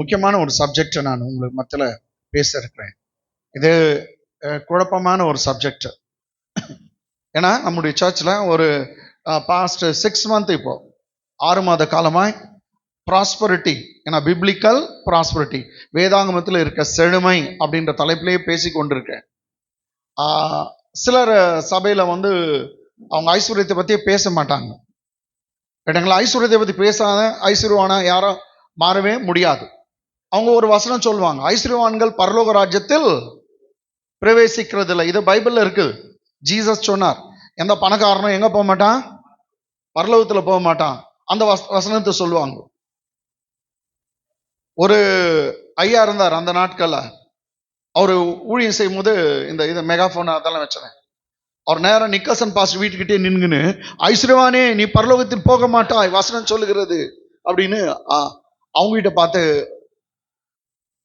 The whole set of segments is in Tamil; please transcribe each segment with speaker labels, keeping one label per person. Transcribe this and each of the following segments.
Speaker 1: முக்கியமான ஒரு சப்ஜெக்டை நான் உங்களுக்கு மத்தியில் பேச இருக்கிறேன். இது குழப்பமான ஒரு சப்ஜெக்ட். ஏன்னா நம்முடைய சர்ச்சில் ஒரு பாஸ்ட் 6 months இப்போ 6 மாத காலமாய் ப்ராஸ்பரிட்டி, ஏன்னா பிப்ளிக்கல் ப்ராஸ்பரிட்டி, வேதாங்கமத்தில் இருக்க செழுமை அப்படின்ற தலைப்பிலேயே பேசி கொண்டிருக்கேன். சிலர் சபையில் அவங்க ஐஸ்வர்யத்தை பற்றியே பேச மாட்டாங்க. கேட்டாங்களா? ஐஸ்வர்யத்தை பற்றி பேசாத ஐஸ்வர்யவானா யாரும் மாறவே முடியாது. அவங்க ஒரு வசனம் சொல்லுவாங்க, ஐஸ்வர்யவான்கள் பரலோக ராஜ்யத்தில் பிரவேசிக்கிறது இல்லை. இது பைபிள்ல இருக்குது. ஜீசஸ் சொன்னார், எந்த பணக்காரனும் எங்க போக மாட்டான், பரலோகத்தில் போக மாட்டான். அந்த வசனத்தை சொல்லுவாங்க. ஒரு ஐயா இருந்தார் அந்த நாட்கள்ல. அவரு ஊழியம் செய்யும் போது இந்த மெகாஃபோன் அதெல்லாம் வச்சேன். அவர் நேரம் நிக்கல்சன் பாஸ்டர் வீட்டுக்கிட்டே நின்னுன்னு, ஐஸ்வர்யவானே நீ பரலோகத்தில் போக மாட்டாய், வசனம் சொல்லுகிறது அப்படின்னு அவங்க கிட்ட பார்த்து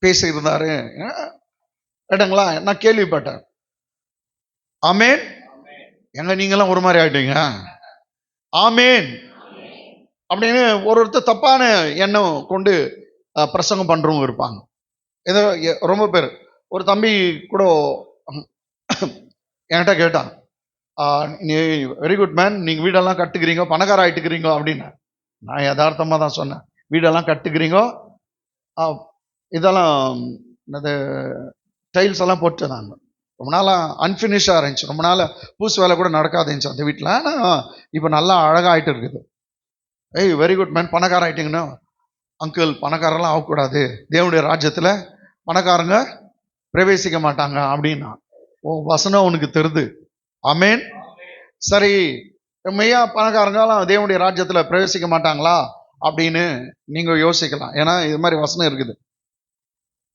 Speaker 1: பேச இருந்தாரு. கேட்டாங்களா? நான் கேள்விப்பட்டேன். ஆமேன். எங்க நீங்களாம் ஒரு மாதிரி ஆயிட்டீங்க. ஆமேன் அப்படின்னு ஒருத்தர் தப்பான எண்ணம் கொண்டு பிரசங்கம் பண்றவங்க இருப்பாங்க. ஏதோ ரொம்ப பேர். ஒரு தம்பி கூட என்கிட்ட கேட்டான், நீ வெரி குட் மேன், நீங்க வீடெல்லாம் கட்டுக்கிறீங்க, பணக்கார ஆயிட்டுக்கிறீங்க அப்படின்னு. நான் யதார்த்தமா தான் சொன்னேன், வீடெல்லாம் கட்டுக்கிறீங்க, இதெல்லாம் டைல்ஸ் எல்லாம் போட்டு நாங்க ரொம்ப நாளாக அன்ஃபினிஷாக இருந்துச்சு, ரொம்ப நாள் பூசு வேலை கூட நடக்காது இருந்துச்சு அந்த வீட்டில். ஆனால் இப்போ நல்லா அழகாயிட்டு இருக்குது. வெரி குட் மேன், பணக்கார ஆயிட்டீங்கன்னா. அங்கிள், பணக்காரெல்லாம் ஆகக்கூடாது, தேவனுடைய ராஜ்யத்தில் பணக்காரங்க பிரவேசிக்க மாட்டாங்க அப்படின்னா. வசனம் உனக்கு தெரியுது. ஆமேன். சரி, மெய்யா பணக்காரங்களாம் தேவனுடைய ராஜ்யத்தில் பிரவேசிக்க மாட்டாங்களா அப்படின்னு நீங்கள் யோசிக்கலாம். ஏன்னா இது மாதிரி வசனம் இருக்குது.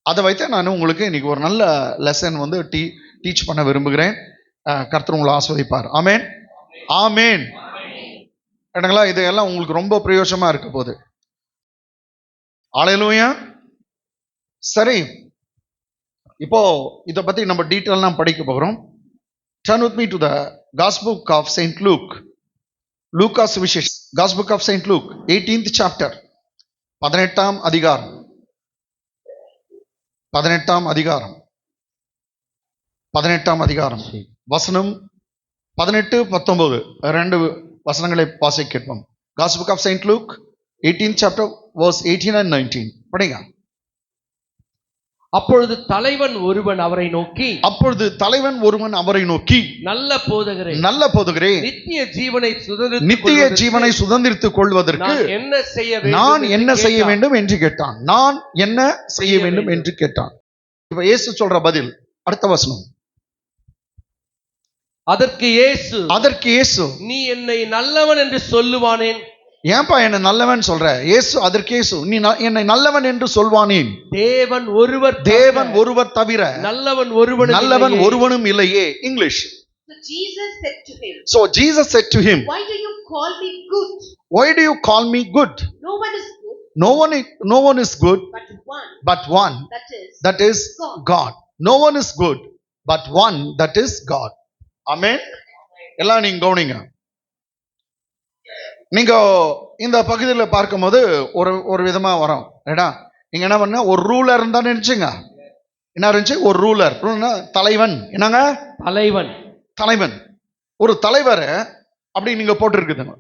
Speaker 1: அதை வைத்து நான் உங்களுக்கு இன்னைக்கு ஒரு நல்ல லெசன் டீச் பண்ண விரும்புகிறேன். கர்த்தர் உங்களை ஆஸ்வதிப்பார். ஆமேன். ஆமேன். கேட்டங்களா? இதெல்லாம் உங்களுக்கு ரொம்ப பிரயோஜனமா இருக்க போகுது. அல்லேலூயா. சரி, இப்போ இதை பத்தி நம்ம டீட்டெயிலாம் படிக்க போகிறோம். Turn with me to the Gospel book of Saint Luke. Lucas Vishesh Gospel book of Saint Luke 18th chapter, 18ஆம் அதிகாரம். 18ஆம் அதிகாரம், 18ஆம் அதிகாரம் வசனம் 18-19 2 வசனங்களை வாசிக்க கேட்போம். Gospel book of Saint Luke 18th chapter verse 18 and 19 படிங்க.
Speaker 2: அப்பொழுது தலைவன் ஒருவன் அவரை நோக்கி, நல்ல போதகரே,
Speaker 1: நித்திய ஜீவனை சுதந்திரித்துக் கொள்வதற்கு நான் என்ன செய்ய வேண்டும் என்று கேட்டான். நான் என்ன செய்ய வேண்டும் என்று கேட்டான். இப்ப இயேசு சொல்ற பதில் அடுத்த வசனம். அதற்கு இயேசு,
Speaker 2: நீ என்னை நல்லவன் என்று சொல்லுவானேன்?
Speaker 1: ஏன்பா என்ன நல்லவன் சொல்ற? இயேசு அதற்கு இயேசு, நீ என்னை நல்லவன் என்று சொல்வானேன்? தேவன் ஒருவர் தவிர நல்லவன் ஒருவனும் இல்லையே. English. So Jesus said to him,
Speaker 3: why do you call me good?
Speaker 1: No one is good but one, that is God. No one is good but one, that is God. Amen. எல்லாம் நீங்க கவனிங்க. நீங்க இந்த பகுதியில் பார்க்கும்போது ஒரு விதமா வரும். நீங்க என்ன பண்ண, ஒரு ரூலர் இருந்தா நினைச்சுங்க. என்ன இருந்துச்சு? ஒரு ரூலர், தலைவன். என்னங்க? தலைவன். ஒரு தலைவர் அப்படி நீங்க போட்டிருக்குதுங்க.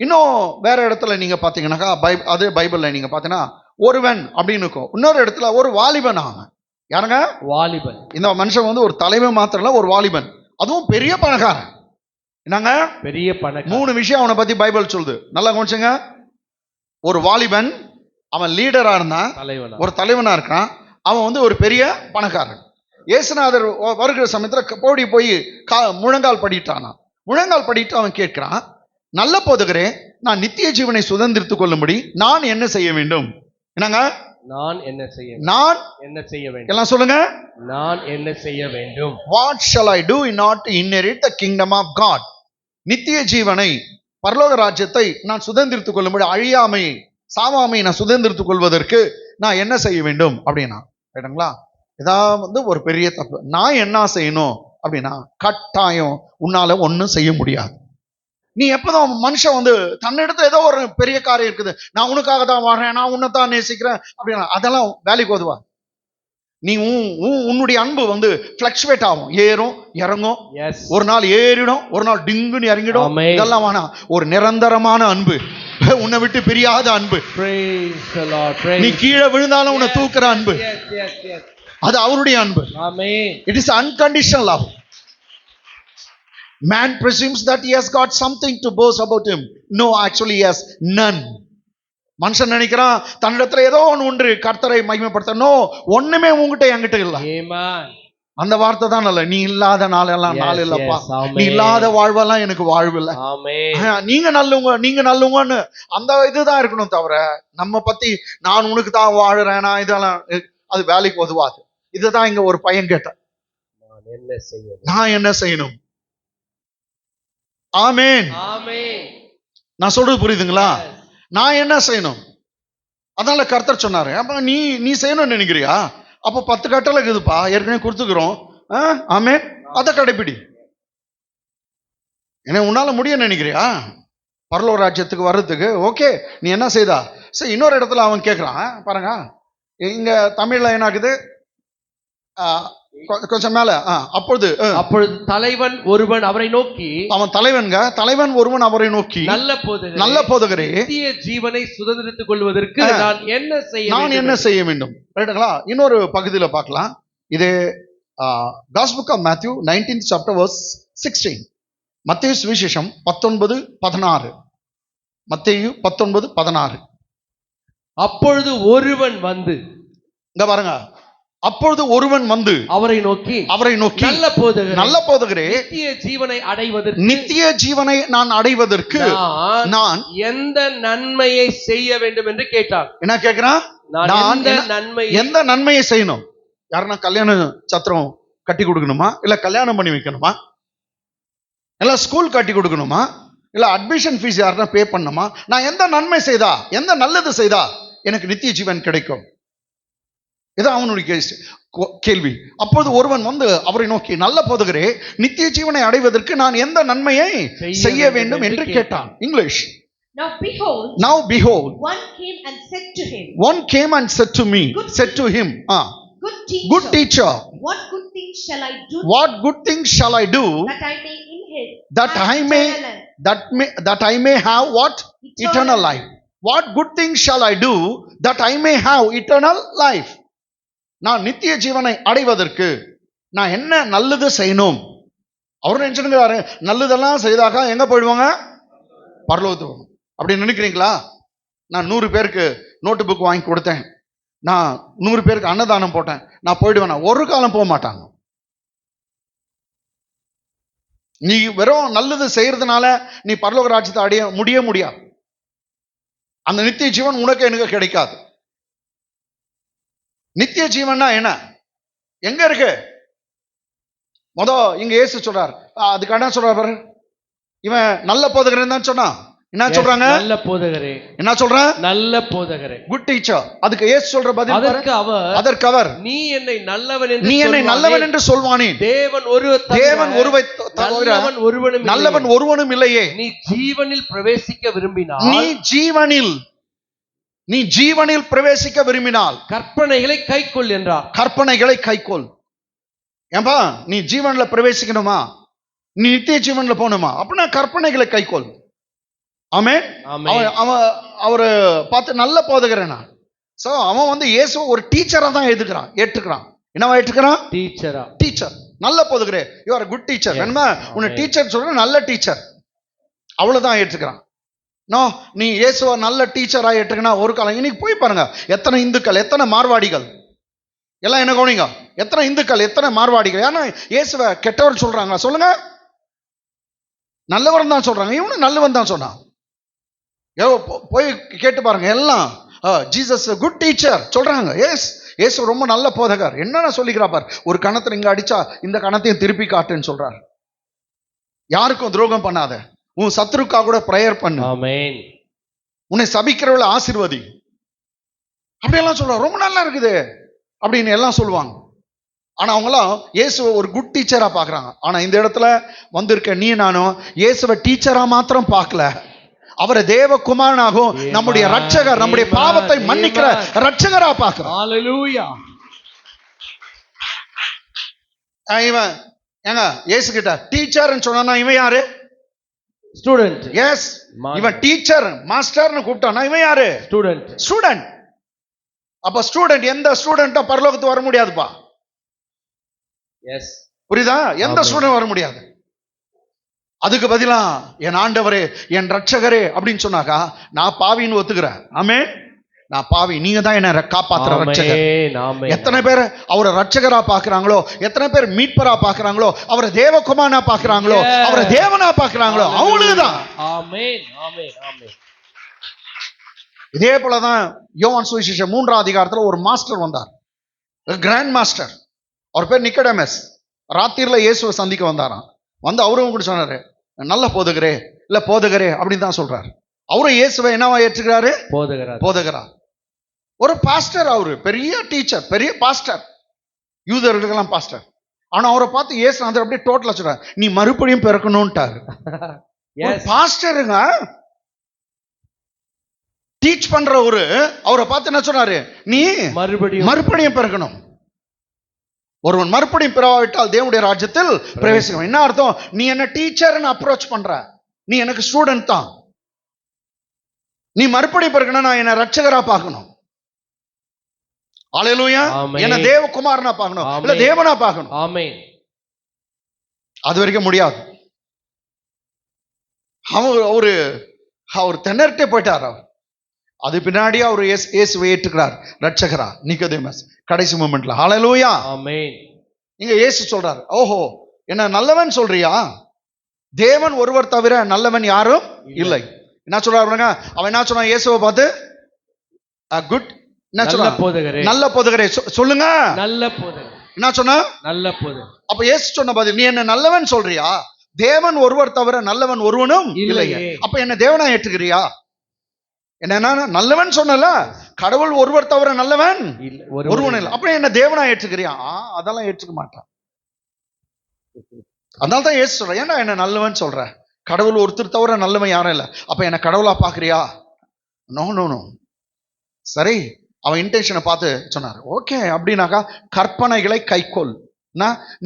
Speaker 1: இன்னும் வேற இடத்துல நீங்க பாத்தீங்கன்னாக்கா, அதே பைபிள்ல நீங்க பாத்தீங்கன்னா ஒருவன் அப்படின்னு இருக்கும். இன்னொரு இடத்துல ஒரு வாலிபன். யாருங்க?
Speaker 2: வாலிபன்.
Speaker 1: இந்த மனுஷன் ஒரு தலைவன் மாத்திரம் இல்ல, ஒரு வாலிபன், அதுவும் பெரிய பணக்காரன். என்னங்க?
Speaker 2: பெரிய பணக்காரன்.
Speaker 1: 3 விஷயம் அவனை பத்தி பைபிள் சொல்லுது. நல்லா கவனிச்சுங்க. ஒரு வாலிபன், அவன் லீடரா இருந்தான், ஒரு தலைவனா இருக்கான், அவன் ஒரு பெரிய பணக்காரன். இயேசுநாதர் வருகிற சமயத்துல போய் முழங்கால் படிட்டு அவன் கேட்கிறான், நல்ல போதகரே, நான் நித்திய ஜீவனை சுதந்திரித்துக் கொள்ளும்படி நான் என்ன செய்ய வேண்டும்? என்னங்க?
Speaker 2: நான் என்ன செய்ய வேண்டும்?
Speaker 1: எல்லாம் சொல்லுங்க.
Speaker 2: நான் என்ன செய்ய வேண்டும்?
Speaker 1: What shall I do in order to inherit the kingdom of God? நித்திய ஜீவனை, பரலோக ராஜ்யத்தை நான் சுதந்திரித்துக் கொள்ளும்படி, அழியாமையை, சாவாமையை நான் சுதந்திரித்துக் கொள்வதற்கு நான் என்ன செய்ய வேண்டும் அப்படின்னா, கேட்டுங்களா? இதான் ஒரு பெரிய தப்பு. நான் என்ன செய்யணும் அப்படின்னா, கட்டாயம் உன்னால ஒன்றும் செய்ய முடியாது. நீ எப்பதான் மனுஷன் வந்து தன்னிடத்துல ஏதோ ஒரு பெரிய காரியம் இருக்குது, நான் உனக்காக தான் வாழ்றேன், நான் உன்னை தான் நேசிக்கிறேன் அப்படின்னா அதெல்லாம் வேலைக்கு உதவா. நீ உன்னுடைய அன்பு வந்து பிளக்சுவேட் ஆகும், ஏறும் இறங்கும்.
Speaker 2: Yes.
Speaker 1: ஒரு நாள் ஏறிடும், ஒரு நாள் டிங்குன்னு இறங்கிடும்.
Speaker 2: Amen.
Speaker 1: இதெல்லாம் வேணாம். ஒரு நிரந்தரமான அன்பு, உன்னை விட்டு பிரியாத அன்பு.
Speaker 2: Praise the Lord. Praise.
Speaker 1: நீ கீழே விழுந்தாலும் உன்னை தூக்குற அன்பு,
Speaker 2: Yes, yes, yes.
Speaker 1: அது அவருடைய அன்பு.
Speaker 2: Amen.
Speaker 1: It is unconditional love. Man presumes that he has got something to boast about him. No, actually he has none. மனுஷன் நினைக்கிறான் தன்னிடத்துல ஏதோ ஒன்று கர்த்தரை மகிமைப்படுத்த. நோ, ஒண்ணுமே உங்ககிட்ட என்கிட்ட இல்ல.
Speaker 2: Amen.
Speaker 1: அந்த வார்த்தை தான் நல்ல. நீ இல்லாத நாளெல்லாம்
Speaker 2: Yes,
Speaker 1: நாள் இல்லப்பா.
Speaker 2: yes, amen.
Speaker 1: நீ இல்லாத வாழ்வெல்லாம் எனக்கு வாழ்வு இல்ல.
Speaker 2: Amen.
Speaker 1: நீங்க நல்லவங்கன்னு அந்த இதுதான் இருக்கணும் தவிர நம்ம பத்தி நான் உனக்கு தான் வாழுறேன், நான் இதெல்லாம் அது வேலைக்கு உதவாது. இதுதான் இங்க ஒரு பையன் கேட்டான், நான் என்ன செய்யணும்? ஆமென்.
Speaker 2: Amen.
Speaker 1: நான் சொல்றது புரியுதுங்களா? நான் என்ன செய்யணும்? அதனால கர்த்தர் சொன்னாரு, அப்ப நீ செய்யணும்னு நினைக்கிறியா? அப்ப 10 கட்டளை இருக்குதுப்பா, ஏற்கனவே கொடுத்துக்கிறோம். ஆமென். அதை கடைப்பிடி. ஏன்னா உன்னால முடியும் நினைக்கிறியா பரலோக ராஜ்யத்துக்கு வர்றதுக்கு? ஓகே, நீ என்ன செய்தா? சரி, இன்னொரு இடத்துல அவன் கேட்கிறான் பாருங்க, இங்க தமிழ்ல என்ன ஆகுது, கொஞ்சம் மேல. அப்பொழுது
Speaker 2: தலைவன் ஒருவன் அவரை நோக்கி, அவன்
Speaker 1: தலைவன் ஒருவன் அவரை நோக்கி, நல்ல போதகரே,
Speaker 2: நித்திய ஜீவனை சுதந்திரித்துக் கொள்வதற்கு நான் என்ன செய்ய வேண்டும்?
Speaker 1: ரைட்டுங்களா? இன்னொரு பகுதியில பார்க்கலாம். இது Gospel of Matthew 19th chapter verse 16. மத்தேயு சுவிசேஷம் 19:16. மத்தேயு 19:16.
Speaker 2: அப்பொழுது ஒருவன் வந்து,
Speaker 1: இங்க பாருங்க, அப்பொழுது ஒருவன் வந்து அவரை நோக்கி நல்ல போதகரே, நித்திய ஜீவனை நான் அடைவதற்கு நான்
Speaker 2: எந்த நன்மையை செய்ய வேண்டும் என்று கேட்டான்.
Speaker 1: என்ன கேட்கிறான்? நான் எந்த நன்மையை செய்யணும்? யாருன்னா கல்யாண சத்திரம் கட்டி கொடுக்கணுமா, இல்ல கல்யாணம் பண்ணி வைக்கணுமா, இல்ல ஸ்கூல் கட்டி கொடுக்கணுமா, இல்ல அட்மிஷன் ஃபீஸ் யாருன்னா பே பண்ணணுமா? நான் எந்த நன்மை செய்தா, எந்த நல்லது செய்தா எனக்கு நித்திய ஜீவன் கிடைக்கும்? இதான் அவனுடைய கேள்வி. அப்போது ஒருவன் வந்து அவரை நோக்கி, நல்ல போதகரே, நித்திய ஜீவனை அடைவதற்கு நான் எந்த நன்மையை செய்ய வேண்டும் என்று கேட்டான். English. Now behold, one came and said to me, good teacher, what good things shall I do that I may have what? Eternal life. What good things shall I do that I may have eternal life? நான் நித்திய ஜீவனை அடைவதற்கு நான் என்ன நல்லது செய்யணும்? அவர் நினைச்சுங்கிறாரு, நல்லதெல்லாம் செய்தாக்கா எங்க போயிடுவாங்க? பரலோகத்துக்கு. அப்படி நினைக்கிறீங்களா? நான் 100 பேருக்கு நோட்டு புக் வாங்கி கொடுத்தேன், நான் 100 பேருக்கு அன்னதானம் போட்டேன், நான் போயிடுவேன்? ஒரு காலம் போக மாட்டாங்க. நீ வெறும் நல்லது செய்யறதுனால நீ பரலோக ராஜ்யத்தை அடைய முடியாது. அந்த நித்திய ஜீவன் உனக்கு எனக்கு கிடைக்காது. நித்திய ஜீவன்னா என்ன, எங்க இருக்கு? இங்க இயேசு சொல்றார், அதுக்கு என்ன சொல்றாரு? இவன் நல்ல போதகரன் தான் சொன்னா. என்ன சொல்றாங்க?
Speaker 2: நல்ல போதகரே.
Speaker 1: என்ன சொல்றான்?
Speaker 2: நல்ல போதகரே,
Speaker 1: குட் டீச்சர். அதுக்கு இயேசு சொல்ற பதில், அதற்கு அவர்,
Speaker 2: நீ என்னை நல்லவன் என்று
Speaker 1: சொல்வானே,
Speaker 2: தேவன்
Speaker 1: ஒருவரை தவிர நல்லவன் ஒருவனும் இல்லையே.
Speaker 2: நீ ஜீவனில் பிரவேசிக்க விரும்பினால்,
Speaker 1: நீ ஜீவனில் பிரவேசிக்க விரும்பினால்
Speaker 2: கற்பனைகளை கைக்கொள் என்றார்.
Speaker 1: கற்பனைகளை கைக்கொள். ஏன்பா நீ ஜீவன்ல பிரவேசிக்கணுமா, நீ நித்திய ஜீவன்ல போகணுமா, அப்படின்னா கற்பனைகளை கைக்கொள். ஆமென். அவரு பார்த்து நல்ல போதகரனா. சோ அவன் வந்து இயேசு ஒரு டீச்சரா தான் ஏற்றுக்கிறான். என்னவா ஏற்றுக்கிறான்? டீச்சர். நல்ல போதகரே, யூ ஆர் குட் டீச்சர். வேணுமா உன்னை டீச்சர் சொல்ற, நல்ல டீச்சர், அவ்வளவுதான் ஏற்றுக்கிறான். நோ, நீ இயேசுவ நல்ல டீச்சரா ஏற்றுக்கனா ஒரு காலம். இன்னைக்கு போய் பாருங்க, எத்தனை இந்துக்கள், எத்தனை மார்வாடிகள், எல்லாம் என்ன கவனிங்க, எத்தனை இந்துக்கள், எத்தனை மார்வாடிகள். ஏன்னா இயேசுவ கெட்டவர் சொல்றாங்க? சொல்லுங்க, நல்லவன் தான் சொல்றாங்க. இவனு நல்லவன் தான் சொன்னான். போய் கேட்டு பாருங்க, எல்லாம் ஜீசஸ் குட் டீச்சர் சொல்றாங்க. இயேசு ரொம்ப நல்ல போதகர். என்னென்ன சொல்லிக்கிறா பார், ஒரு கணத்தை இங்க அடிச்சா இந்த கணத்தையும் திருப்பி காட்டுன்னு சொல்றாரு. யாருக்கும் துரோகம் பண்ணாத, உன் சத்துருக்கா கூட பிரேயர் பண்ணு, உன்னை சபிக்கிறவளை ஆசீர்வதி, அப்படியெல்லாம் சொல்லுவாங்க. ரொம்ப நல்லா இருக்குது அப்படின்னு எல்லாம் சொல்லுவாங்க. ஆனா அவங்களாம் இயேசுவை ஒரு குட் டீச்சரா பார்க்கறாங்க. ஆனா இந்த இடத்துல வந்திருக்க நீ நானும் இயேசுவை டீச்சரா மாத்திரம் பார்க்கல, அவரை தேவகுமாரனாகவும் நம்முடைய ரட்சகர், நம்முடைய பாவத்தை மன்னிக்கிற ரட்சகரா பார்க்கிறோம்.
Speaker 2: ஹalleluya.
Speaker 1: இவன் ஏங்க இயேசு கிட்ட டீச்சர்னு சொன்னா இவன் யாரு?
Speaker 2: ஸ்டூடண்ட்.
Speaker 1: எஸ், இவன் டீச்சர் மாஸ்டர்னு கூப்பிட்டானா இவன் யாரு?
Speaker 2: ஸ்டூடண்ட்.
Speaker 1: ஸ்டூடண்ட். அப்ப ஸ்டூடண்ட், எந்த ஸ்டூடெண்ட்டும் பரலோகத்துக்கு வர முடியாதுப்பா.
Speaker 2: எஸ்,
Speaker 1: புரியுதா? எந்த ஸ்டூடெண்ட் வர முடியாது. அதுக்கு பதிலா என் ஆண்டவரே, என் ரட்சகரே அப்படின்னு சொன்னாக்கா நான் பாவின்னு ஒத்துக்கிறேன். ஆமென். நான் பாவி, நீங்க தான் என்ன காப்பாத்துற ரட்சகர். எத்தனை பேர் அவரை ரட்சகரா பாக்குறாங்களோ, எத்தனை பேர் மீட்பரா பாக்குறாங்களோ, அவரை தேவகுமாரனா பாக்குறாங்களோ, அவரை தேவனா பாக்குறாங்களோ, அவங்களுக்கு தான்.
Speaker 2: ஆமென், ஆமென், ஆமென்.
Speaker 1: இதே போலதான் யோவான் சுவிசேஷம் 3ஆம் அதிகாரத்துல ஒரு மாஸ்டர் வந்தார், கிராண்ட் மாஸ்டர். அவர் பேர் நிக்கோடேமஸ். ராத்திரில இயேசுவை சந்திக்க வந்தாராம். வந்து அவரும் கூட சொன்னாரு, நல்ல போதகரே, இல்ல போதகரே அப்படின்னு தான் சொல்றாரு. அவரும் இயேசுவை என்னவா ஏற்றுக்கிறாரு? போதகரா. ஒரு பாஸ்டர், அவரு பெரிய டீச்சர், பெரிய பாஸ்டர், யூதர்களுக்கெல்லாம் பாஸ்டர். ஆனா அவரை பார்த்து இயேசு அந்த அப்படியே டோட்டலா சொல்றாரு, நீ மறுபடியும் பிறக்கணும்ட்டாரு. பாஸ்டருங்க டீச் பண்ற ஒரு அவரை பார்த்து என்ன சொன்னாரு? நீ மறுபடியும் பிறக்கணும். ஒருவன் மறுபடியும் பிறவாவிட்டால் தேவனுடைய ராஜ்யத்தில் பிரவேசிக்கணும். என்ன அர்த்தம்? நீ என்ன டீச்சர்னு அப்ரோச் பண்ற, நீ எனக்கு ஸ்டூடெண்ட் தான். நீ மறுபடியும் பிறக்கணும், நான் என்ன ரட்சகரா பார்க்கணும். அல்லேலூயா. என்ன தேவகுமாரனா பார்க்கணும், இல்ல தேவனா பார்க்கணும். ஆமென். அது வரைக்கும் முடியாது. அவர் திணறிட்டே போயிட்டார். அவர் அது பின்னாடி அவர் இயேசுவை ஏற்றுக்கிறார் ரட்சகரா, நிக்கோதேமஸ் கடைசி மொமெண்ட்ல. ஹல்லேலூயா. ஆமென். இங்க இயேசு சொல்றாரு, ஓஹோ என்ன நல்லவன் சொல்றியா? தேவன் ஒருவர் தவிர நல்லவன் யாரும் இல்லை. என்ன சொல்றாரு? அவன் என்ன சொன்னான் இயேசுவை பார்த்து? குட், என்ன சொன்னா? நல்ல போதகரே. சொல்லுங்க, நல்ல போதகர். என்ன சொன்னா? நல்ல போதகர். அப்ப இயேசு சொன்ன பதில், நீ என்ன நல்லவன் சொல்றியா? தேவன் ஒருவர் தவிர நல்லவன் ஒருவனும் இல்லை. அப்ப என்ன தேவனா ஏற்றுக்கிறியா? என்ன நல்லவன் சொன்னல, கடவுள் ஒருவர் தவிர நல்லவன் ஒருவன் இல்லை. அப்ப என்ன தேவனா ஏற்றுக்கிறியா? அதெல்லாம் ஏற்றுக்க மாட்டான். அதனால தான் இயேசு சொல்ற, ஏன்னா என்ன நல்லவன் சொல்ற, கடவுள் ஒருத்தர் தவிர நல்லவன் யாரும் இல்லை. அப்ப என்ன கடவுளா பாக்குறியா? No no no. சரி, அவன் இன்டென்ஷனை பார்த்து சொன்னார். ஓகே அப்படின்னாக்கா கற்பனைகளை கைக்கொள்,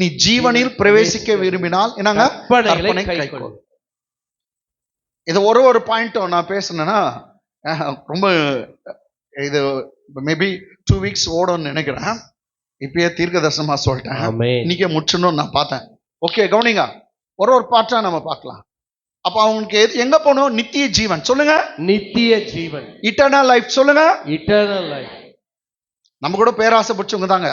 Speaker 1: நீ ஜீவனில் பிரவேசிக்க விரும்பினால் என்னங்க கற்பனை கைக்கொள். இது ஒரு பாயிண்ட் நான் பேசுனேன்னா ரொம்ப இது மேபி 2 வீக்ஸ் ஓடும்னு நினைக்கிறேன். இப்பயே தீர்க்க தரிசனமா சொல்லிட்டேன், இன்னைக்கே முடிச்சணும்னு நான் பார்த்தேன். ஓகே கவனிங்க, ஒரு பாட்டா நம்ம பார்க்கலாம். அப்ப அவங்களுக்கு எங்க போகணும்? நித்திய ஜீவன். சொல்லுங்க, நித்திய ஜீவன், இட்டர்னல் லைஃப். சொல்லுங்க, இட்டர்னல் லைஃப். நம்ம கூட பேராசை பிடிச்சவங்க தாங்க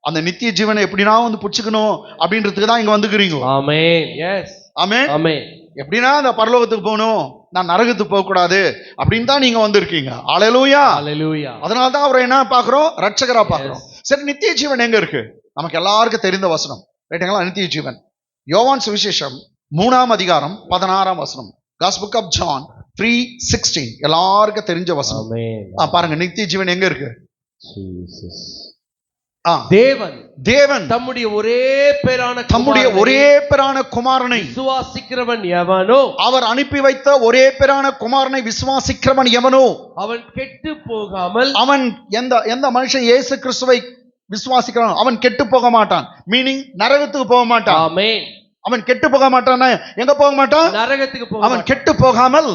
Speaker 1: அந்த நித்திய ஜீவனை எப்படின்னா வந்து பிடிச்சுக்கணும் அப்படின்றதுக்கு தான் இங்க வந்துக்கிறீங்க. ஆமென். எஸ், ஆமென், ஆமென். எப்படின்னா அந்த பரலோகத்துக்கு போகணும், நான் நரகத்துக்கு போக கூடாது அப்படின்னு தான் நீங்க வந்திருக்கீங்க. அல்லேலூயா, அல்லேலூயா. அதனால தான் அவரை என்ன பார்க்கிறோம்? ரட்சகரா பார்க்கிறோம். சரி, நித்திய ஜீவன் எங்க இருக்கு? நமக்கு எல்லாருக்கும் தெரிந்த வசனம் ரைட்டுங்களா? நித்திய ஜீவன் யோவான் சுவிசேஷம் 3ஆம் அதிகாரம் 16ஆம் வசனம். Gospel book of John 3:16 எல்லாருக்கும் தெரிஞ்ச வசனம். பாருங்க, நித்திய ஜீவன் எங்க இருக்கு? தேவன் தம்முடைய ஒரே பேரான குமாரனை விசுவாசிக்கிறவன் எவனோ, அவர் அனுப்பி வைத்த ஒரே பேரான குமாரனை விசுவாசிக்கிறவன் எவனோ அவன் கெட்டு போகாமல், அவன் எந்த மனுஷன் இயேசு கிறிஸ்துவை விசுவாசிக்கிறான் அவன் கெட்டு போக மாட்டான். மீனிங் நரகத்துக்கு போக மாட்டான். ஆமென். அவன் கெட்டு போக மாட்டான். எங்க போக மாட்டான்? நரகத்துக்கு போக. அவன் கெட்டு போகாமல்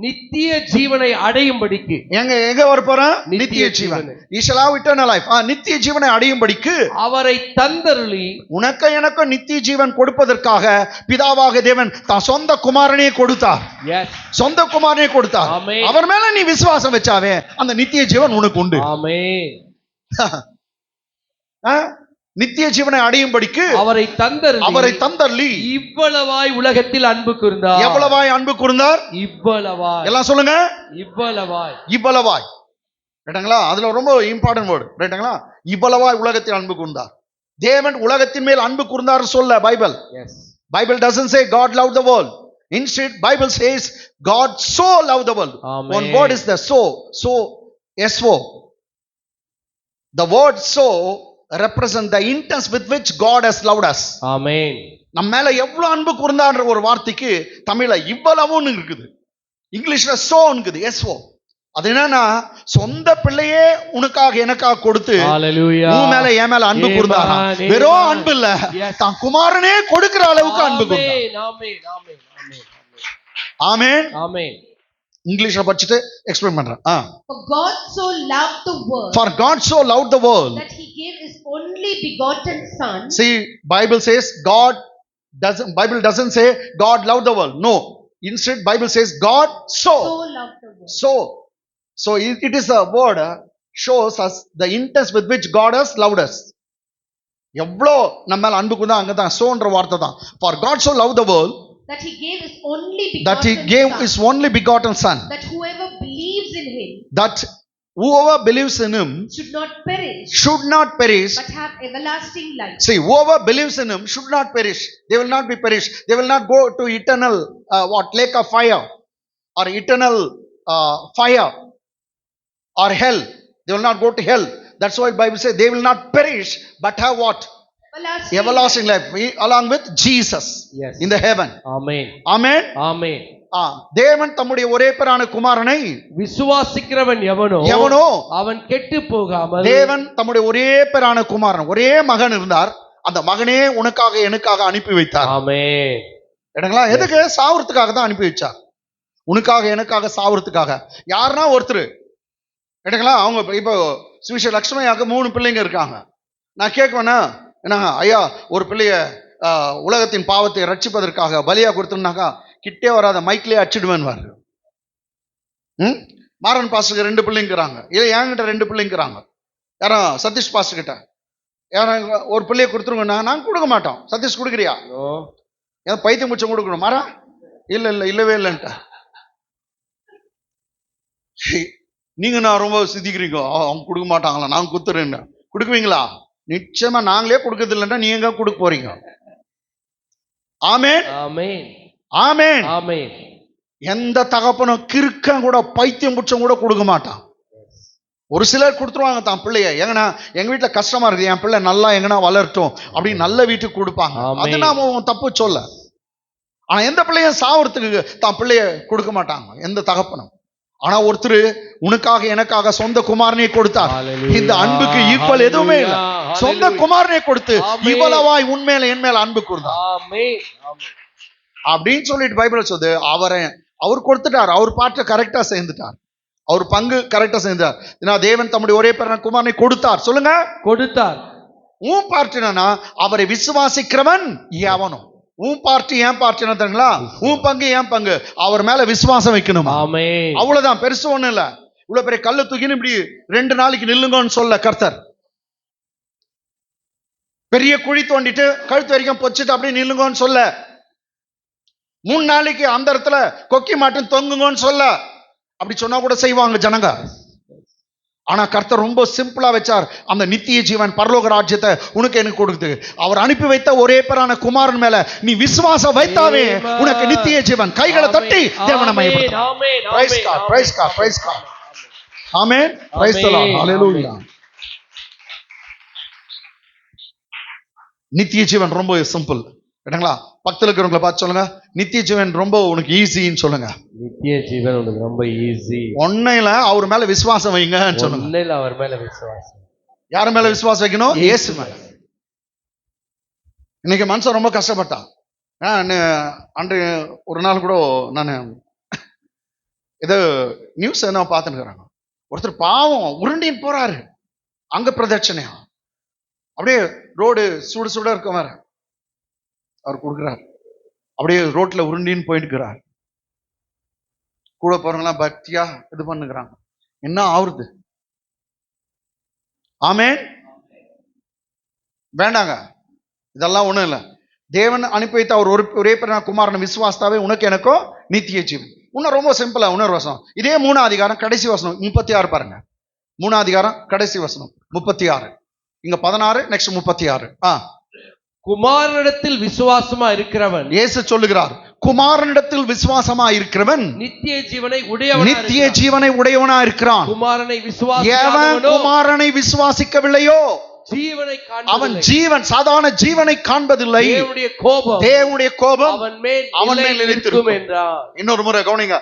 Speaker 1: நித்திய ஜீவனை அடையும்படிக்கு எங்க வர போறான்? நித்திய ஜீவன். He shall have eternal life. நித்திய ஜீவனை அடையும்படிக்கு அவரை தந்தருளி உனக்கு எனக்கு நித்திய ஜீவன் கொடுப்பதற்காக பிதாவாக தேவன் தான் சொந்த குமாரனே கொடுத்தார். சொந்த குமாரனே கொடுத்தார். அவர் மேல நீ விசுவாசம் வச்சாவே அந்த நித்திய ஜீவன் உனக்கு உண்டு. ஆமென். நித்திய ஜீவனை அடையும்படிக்கு அவரை தந்தருளி இவ்வளவாய் உலகத்தில் அன்பு கூர்ந்தார். எவ்வளவாய் அன்பு கூர்ந்தார்? இவ்வளவாய். எல்லாம் சொல்லுங்க, இவ்வளவாய். இவ்வளவாய் ரைட்டுங்களா? அதுல ரொம்ப இம்பார்ட்டன்ட் வேர்டு ரைட்டுங்களா? இவ்வளவாய் உலகத்தில் அன்பு கூர்ந்தார். தேவன் உலகத்தின் மேல் அன்பு கூர்ந்தார் சொல்ல Bible. Bible doesn't say God loved the world. Instead Bible says God so loved the world. One word is the so. So S-O. The word so represent the intense with which God has loved us.
Speaker 2: ஆமென்.
Speaker 1: நம்ம மேல எவ்வளவு அன்பு கூர்ந்தான்ற ஒரு வார்த்தைக்கு தமிழ்ல இவ்வளவுன்னு இருக்குது, இங்கிலீஷ்ல சோன்னுக்குது, எஸ்ஓ. அது என்னன்னா சொந்த பிள்ளையே உனக்காக எனக்காக கொடுத்து
Speaker 2: ஹalleluya.
Speaker 1: உன் மேல என் மேல அன்பு கூர்ந்தாரா.
Speaker 2: Amen.
Speaker 1: வெறும் அன்பு இல்ல,
Speaker 2: Yes.
Speaker 1: தான் குமாரனே கொடுக்கிற அளவுக்கு அன்பு கூர்ந்தார்.
Speaker 2: ஆமென், ஆமென், ஆமென்,
Speaker 1: ஆமென்.
Speaker 2: ஆமென்.
Speaker 1: இங்கிலீஷ்ல படிச்சுட்டு எக்ஸ்பிளைன் பண்றேன்.
Speaker 3: For God so loved the world
Speaker 1: For God so loved the world.
Speaker 3: that he gave his only begotten son.
Speaker 1: See, Bible says Bible doesn't say God loved the world. No. Instead Bible says God
Speaker 3: So loved the world.
Speaker 1: So it is a word shows us the intent with which God has loved us. எவ்வளோ நம்ம மேல அன்பு கூர்ந்தா அங்கதான் சோன்ற வார்த்தை தான். For God so loved the world
Speaker 3: That he gave his only
Speaker 1: that he
Speaker 3: begotten
Speaker 1: gave
Speaker 3: son.
Speaker 1: his only begotten son,
Speaker 3: That whoever believes in him
Speaker 1: that whoever believes in him
Speaker 3: should not perish
Speaker 1: should not perish.
Speaker 3: but have everlasting life.
Speaker 1: See, whoever believes in him should not perish. They will not be perished. They will not go to eternal lake of fire or eternal fire or hell. They will not go to hell. That's why Bible says they will not perish but have what? Everlasting life along with Jesus.
Speaker 2: Yes.
Speaker 1: In the heaven.
Speaker 2: Amen,
Speaker 1: Amen.
Speaker 2: ஆமென்.
Speaker 1: தேவன் தம்முடைய ஒரே பேரான குமாரனை
Speaker 2: விசுவாசிக்கிறவன் எவனோ அவன் கெட்டு போகாமல்,
Speaker 1: தேவன் தம்முடைய ஒரே பேரான குமாரன், ஒரே மகன் இருந்தார், அந்த மகனே உனக்காக எனக்காக அனுப்பி வைத்தார்.
Speaker 2: ஆமென்.
Speaker 1: இடங்களா எதுக்கு? சாவறதுக்காக தான் அனுப்பி வச்சார். உனக்காக எனக்காக சாவறதுக்காக. யாருன்னா ஒருத்தர் இடங்களா அவங்க இப்போ சுவிச லட்சுமியாக 3 பிள்ளைங்க இருக்காங்க. நான் கேட்குவேன்னா என்னங்க ஐயா, ஒரு பிள்ளைய உலகத்தின் பாவத்தை ரட்சிப்பதற்காக பலியா கொடுத்தோம்னாக்கா கிட்டே வராத மைக்லேயே அச்சிடுவேன். மாறன் பாஸ்டருக்கு 2 பிள்ளைங்கிறாங்க, இல்லை என்கிட்ட 2 பிள்ளைங்கிறாங்க. யாரும் சதீஷ் பாஸ்டர் கிட்ட யாரும் ஒரு பிள்ளைய கொடுத்துருங்கன்னா நாங்கள் கொடுக்க மாட்டோம். சதீஷ் கொடுக்குறியா? ஏன் பைத்தியம் முடிச்சம் கொடுக்கணும் மாறா? இல்லவே இல்லைன்ட்ட. நீங்க நான் ரொம்ப சித்திக்கிறீங்க, அவங்க கொடுக்க மாட்டாங்களா, நாங்க குத்துறேன். கொடுக்குவீங்களா? நிச்சயமா நாங்களே கொடுக்கறது இல்லைன்னா நீங்க கொடுக்க போறீங்க. ஆமென்,
Speaker 2: ஆமென்,
Speaker 1: ஆமென்,
Speaker 2: ஆமென்.
Speaker 1: எந்த தகப்பனும் கிறுக்கம் கூட பைத்தியம் புடிச்சம் கூட கொடுக்க மாட்டான். ஒரு சிலர் கொடுத்துருவாங்க தான் பிள்ளைய, எங்கன்னா எங்க வீட்டுல கஷ்டமா இருக்கு, என் பிள்ளை நல்லா எங்கன்னா வளரட்டும் அப்படின்னு நல்ல வீட்டுக்கு கொடுப்பாங்க. அது நாம தப்பு சொல்ல. ஆனா எந்த பிள்ளையும் சாவறதுக்கு தான் பிள்ளைய கொடுக்க மாட்டாங்க, எந்த தகப்பனும். ஆனா ஒருத்தர் உனக்காக எனக்காக சொந்த குமாரனை கொடுத்தார். இந்த அன்புக்கு ஈக்குவல் எதுவுமே இல்லை. சொந்த குமாரனை கொடுத்து இவ்வளவாய் உண்மையில என் மேல அன்பு கூர்ந்தார் அப்படின்னு சொல்லிட்டு பைபிள் சொல்லுது. அவர் கொடுத்துட்டார், அவர் பாட்டை கரெக்டா சேர்ந்துட்டார், அவர் பங்கு கரெக்டா சேர்ந்தார். ஏன்னா தேவன் தம்முடைய ஒரே பேரான குமாரனை கொடுத்தார். சொல்லுங்க, கொடுத்தார். உன் பார்ட்டினா அவரை விசுவாசிக்கிறவன் எவனோ. உன் பார்ட்டி என் பார்ட்டி என்ன தெரியுங்களா? உன் பங்கு என் பங்கு. அவர் மேல விசுவாசம் வைக்கணும். அவ்வளவுதான், பெருசு ஒண்ணு இல்ல. இவ்வளவு பெரிய கல்லு தூக்கின்னு இப்படி 2 நாளைக்கு நில்லுங்கன்னு சொல்ல கர்த்தர். பெரிய குழி தோண்டிட்டு கழுத்து வரைக்கும் பொச்சிட்டு அப்படியே நில்லுங்கன்னு சொல்ல. 3 நாளைக்கு அந்த இடத்துல கொக்கி மாட்டு தொங்குங்கன்னு சொல்ல. அப்படி சொன்னா கூட செய்வாங்க ஜனங்க. ஆனா கர்த்தர் ரொம்ப சிம்பிளா வச்சார். அந்த நித்திய ஜீவன் பரலோக ராஜ்யத்தை உனக்கு எனக்கு கொடுக்குது. அவர் அனுப்பி வைத்த ஒரே பேரான குமாரன் மேல நீ விசுவாசம் வைத்தாவே உனக்கு நித்திய ஜீவன். கைகளை தட்டி தேவனை மகிமைப்படுத்தும். Praise God, praise God, praise God. Amen, praise the Lord, ஹalleluya. நித்திய ஜீவன் ரொம்ப சிம்பிள். கேட்டங்களா? பக்கத்துல இருக்கிறவங்களை பார்த்து சொல்லுங்க, நித்திய ஜீவன் ரொம்ப உனக்கு ஈஸின்னு சொல்லுங்க.
Speaker 2: நித்திய ஜீவன் உனக்கு ரொம்ப ஈஸி.
Speaker 1: ஒன்னையில அவர் மேல விசுவாசம் வைங்கன்னு சொல்லுங்க.
Speaker 2: ஒன்னையில அவர் மேல விசுவாசம்.
Speaker 1: யார் மேல விசுவாசம் வைக்கணும்? இயேசு மேல. இன்னைக்கு மனுஷன் ரொம்ப கஷ்டப்பட்டான். அன்று ஒரு நாள் கூட நான் ஏதோ நியூஸ் என்ன பார்த்துன்னு, ஒருத்தர் பாவம் உருண்டின்னு போறாரு, அங்க பிரதட்சணையா அப்படியே ரோடு சுட சுட இருக்க வேற அவர் கொடுக்குறார். அப்படியே ரோட்ல உருண்டின்னு போயிட்டுக்கிறார். கூட போறவங்களாம் பக்தியா இது பண்ணுகிறாங்க. என்ன ஆகுறது? ஆமென், வேண்டாங்க, இதெல்லாம் ஒண்ணும் இல்லை. தேவன் அனுப்பி வைத்த அவர் ஒரே பேரான குமாரன் விசுவாசத்தாவே உனக்கு எனக்கோ நித்திய ஜீவன். இன்னும் ரொம்ப சிம்பிளா இன்னொரு வசனம், இதே 3ஆம் அதிகாரம் கடைசி வசனம் 36 பாருங்க. 3ஆம் அதிகாரம் கடைசி வசனம் 36. இங்க 16, நெக்ஸ்ட் 36.
Speaker 2: குமாரனிடத்தில் விசுவாசமா இருக்கிறவன்,
Speaker 1: இயேசு சொல்லுகிறார், குமாரனிடத்தில் விசுவாசமா இருக்கிறவன்
Speaker 2: நித்திய ஜீவனை உடையவனா,
Speaker 1: நித்திய ஜீவனை உடையவனா இருக்கிறான்.
Speaker 2: குமாரனை
Speaker 1: எவன் குமாரனை விசுவாசிக்கவில்லையோ
Speaker 2: ஜீவனை
Speaker 1: அவன்
Speaker 2: காண்பதில்லை.
Speaker 1: ஜீவன் சாதாரண ஜீவனை காண்பதில்லை.
Speaker 2: தேவனுடைய கோபம்
Speaker 1: தேவனுடைய கோபம்
Speaker 2: அவன் மேல்
Speaker 1: நிலைத்திருக்கும்
Speaker 2: நிலைத்திருக்கும் என்றார்.
Speaker 1: இன்னொரு முறை கவனிங்க.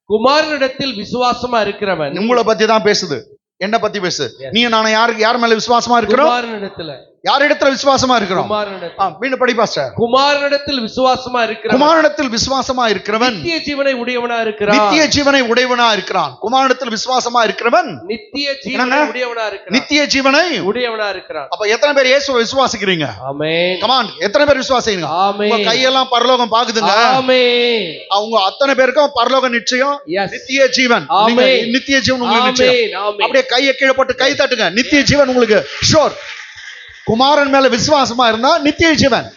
Speaker 2: குமாரனிடத்தில் விசுவாசமா இருக்கிறவன்.
Speaker 1: உங்களை பத்தி தான் பேசுது. என்ன பத்தி பேசு?
Speaker 2: Yes.
Speaker 1: நீ நான் யார் மேல விசுவாசமா இருக்கிறோம்?
Speaker 2: குமாரனிடத்துல.
Speaker 1: யார் இடத்துல விசுவாசமா இருக்கிறோம்?
Speaker 2: குமாரனிடத்தில்.
Speaker 1: மீண்டும் படி பாஸ்டர்.
Speaker 2: குமாரனிடத்தில் விசுவாசமா இருக்கிறவன்.
Speaker 1: குமாரனிடத்தில் விசுவாசமா இருக்கிறவன்
Speaker 2: நித்திய ஜீவனை உடையவனா இருக்கிறான்.
Speaker 1: நித்திய ஜீவனை உடையவனா இருக்கிறான். குமாரனிடத்தில் விசுவாசமா இருக்கிறவன்
Speaker 2: நித்திய ஜீவனை உடையவனா இருக்கிறான்.
Speaker 1: நித்திய ஜீவனை
Speaker 2: உடையவனா இருக்கிறான்.
Speaker 1: அப்ப எத்தனை பேர் இயேசுவை விசுவாசிக்கிறீங்க?
Speaker 2: ஆமென்.
Speaker 1: கமான், எத்தனை பேர் விசுவாசிக்கிறீங்க?
Speaker 2: ஆமென்.
Speaker 1: உங்க கையெல்லாம் பரலோகம் பாக்குதுங்க.
Speaker 2: ஆமென்.
Speaker 1: அவங்க அத்தனை பேருக்கும் பரலோக நிச்சயம்,
Speaker 2: Yes.
Speaker 1: நித்திய ஜீவன்.
Speaker 2: ஆமென்.
Speaker 1: நீங்க நித்திய ஜீவன் உங்களுக்கு நிச்சயம்.
Speaker 2: ஆமென். ஆமென்.
Speaker 1: அப்படியே கையை கீழே போட்டு கை தட்டுங்க. நித்திய ஜீவன் உங்களுக்கு ஷோர். குமாரன் மேல விசுவாசமா இருந்தா நித்திய ஜீவன்.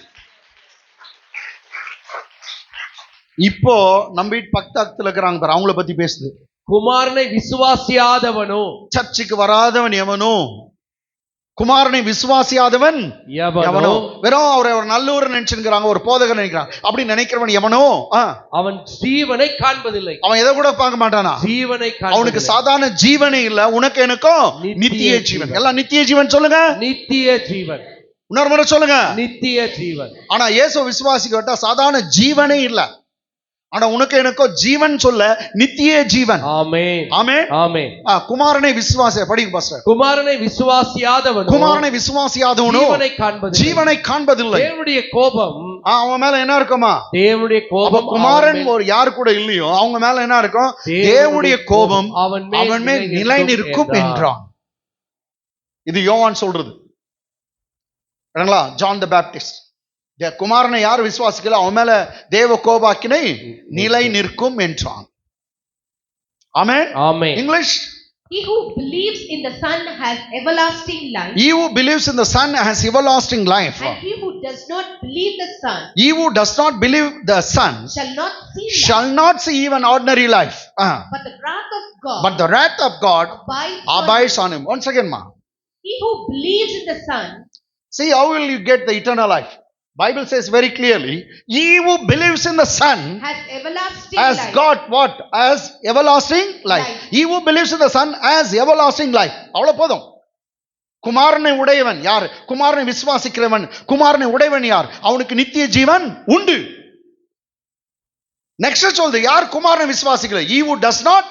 Speaker 1: இப்போ நம்ம வீட்டு பக்கத்துல இருக்கிறாங்க பாரு, அவங்கள பத்தி பேசுது.
Speaker 2: குமாரனை விசுவாசியாதவனோ,
Speaker 1: சர்ச்சுக்கு வராதவன் எவனோ, குமாரனை விசுவாசியாதவன் எவனோ, வெறும் அவரை ஒரு நல்லூர் நினைச்சுக்கிறாங்க, ஒரு போதகர் நினைக்கிறாங்க. அப்படி நினைக்கிறவன் எவனோ
Speaker 2: அவன் ஜீவனை காண்பதில்லை.
Speaker 1: அவன் எதை கூட பார்க்க மாட்டானா?
Speaker 2: ஜீவனை
Speaker 1: அவனுக்கு சாதாரண ஜீவனே இல்ல, உனக்கு எனக்கும் நித்திய ஜீவன். எல்லாம் நித்திய ஜீவன் சொல்லுங்க.
Speaker 2: நித்திய ஜீவன்.
Speaker 1: இன்னொரு முறை சொல்லுங்க.
Speaker 2: நித்திய ஜீவன்.
Speaker 1: ஆனா இயேசு விசுவாசிக்கிட்டா சாதாரண ஜீவனே இல்ல, ஆனா உனக்கு எனக்கோ ஜீவன் சொல்ல நித்திய ஜீவன்.
Speaker 2: ஆமென்.
Speaker 1: ஆமென்.
Speaker 2: ஆமென்.
Speaker 1: குமாரனை விசுவாசி படிங்க பாஸ்டர்.
Speaker 2: குமாரனை விசுவாசியாதவனோ,
Speaker 1: குமாரனை விசுவாசியாதவனோ ஜீவனை காண்பதில்லை.
Speaker 2: தேவனுடைய கோபம்
Speaker 1: அவன் மேல என்ன இருக்குமா?
Speaker 2: தேவனுடைய கோபம்.
Speaker 1: குமாரன் ஒரு யார் கூட இல்லையோ அவங்க மேல என்ன இருக்கும்? தேவனுடைய கோபம் அவன் மேல் நிலை நிற்கும் என்றான். இது யோவான் சொல்றது. ஜான் த பேப்டிஸ்ட். குமாரனை யார் விசுவாசிக்கல அவன் மேல தேவ கோபாக்கினை நிலை நிற்கும் என்றான். ஆமென்.
Speaker 2: ஆமென்.
Speaker 1: English.
Speaker 3: He who believes in the Son has everlasting life.
Speaker 1: He who believes in the Son has everlasting life.
Speaker 3: And he who does not believe the Son.
Speaker 1: He who does not believe the Son
Speaker 3: shall not see
Speaker 1: even ordinary life.
Speaker 3: But the wrath of God.
Speaker 1: But the wrath of God abides on him. Once again, ma.
Speaker 3: He who believes in the Son.
Speaker 1: See, how will you get the eternal life? Bible says very clearly, he who believes in the Son
Speaker 3: has everlasting
Speaker 1: has
Speaker 3: life.
Speaker 1: got what? As everlasting life. He who believes in the Son has everlasting life. அவ்வளவு போதும். குமாரனை உடையவன் யார்? குமாரனை விசுவாசிக்கிறவன். குமாரனை உடையவன் யார்? அவனுக்கு நித்திய ஜீவன் உண்டு. நெக்ஸ்ட் சொல்றது, யார் குமாரனை விசுவாசிக்கல? He who does not.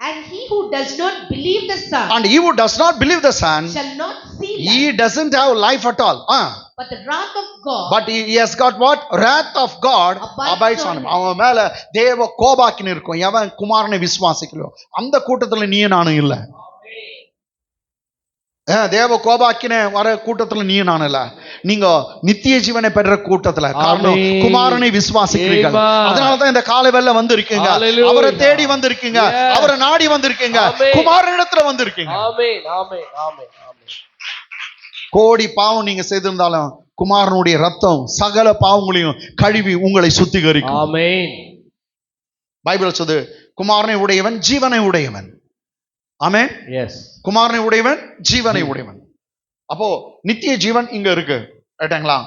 Speaker 3: And he who does not believe the Son.
Speaker 1: And he who does not believe the Son
Speaker 3: shall not see life.
Speaker 1: He doesn't have life at all.
Speaker 3: But the wrath of God.
Speaker 1: But he has got what? Wrath of God abides on him. அவன் மேல தேவ கோபாக்கினை இருக்கும் எவன் குமாரனை விசுவாசிக்கலையோ. அந்த கூட்டத்துல நீ நானும் இல்ல. தேவ கோபாக்கினை வர கூட்டத்துல நீ நானும் இல்ல. நீங்க நித்திய ஜீவனை பெற்ற கூட்டத்துல. காரணம் குமாரனை விசுவாசிக்கிறீர்கள். அதனாலதான் இந்த காலை வேளை வந்திருக்கீங்க. அவரை தேடி வந்திருக்கீங்க. அவரை நாடி வந்திருக்கீங்க. குமாரனிடத்துல வந்திருக்கீங்க.
Speaker 2: ஆமென். ஆமென். ஆமென்.
Speaker 1: கோடி பாவம் நீங்க செய்திருந்தாலும் குமாரனுடைய ரத்தம் சகல பாவங்களையும் கழுவி உங்களை சுத்திகரிக்கும்.
Speaker 2: ஆமென்.
Speaker 1: பைபிள் சொல்லுது, குமாரனை உடையவன் ஜீவனை உடையவன். ஆமென். எஸ். குமாரனை உடையவன் ஜீவனை உடையவன். அப்போ நித்திய ஜீவன் இங்க இருக்கு. ரைட்டுங்களா?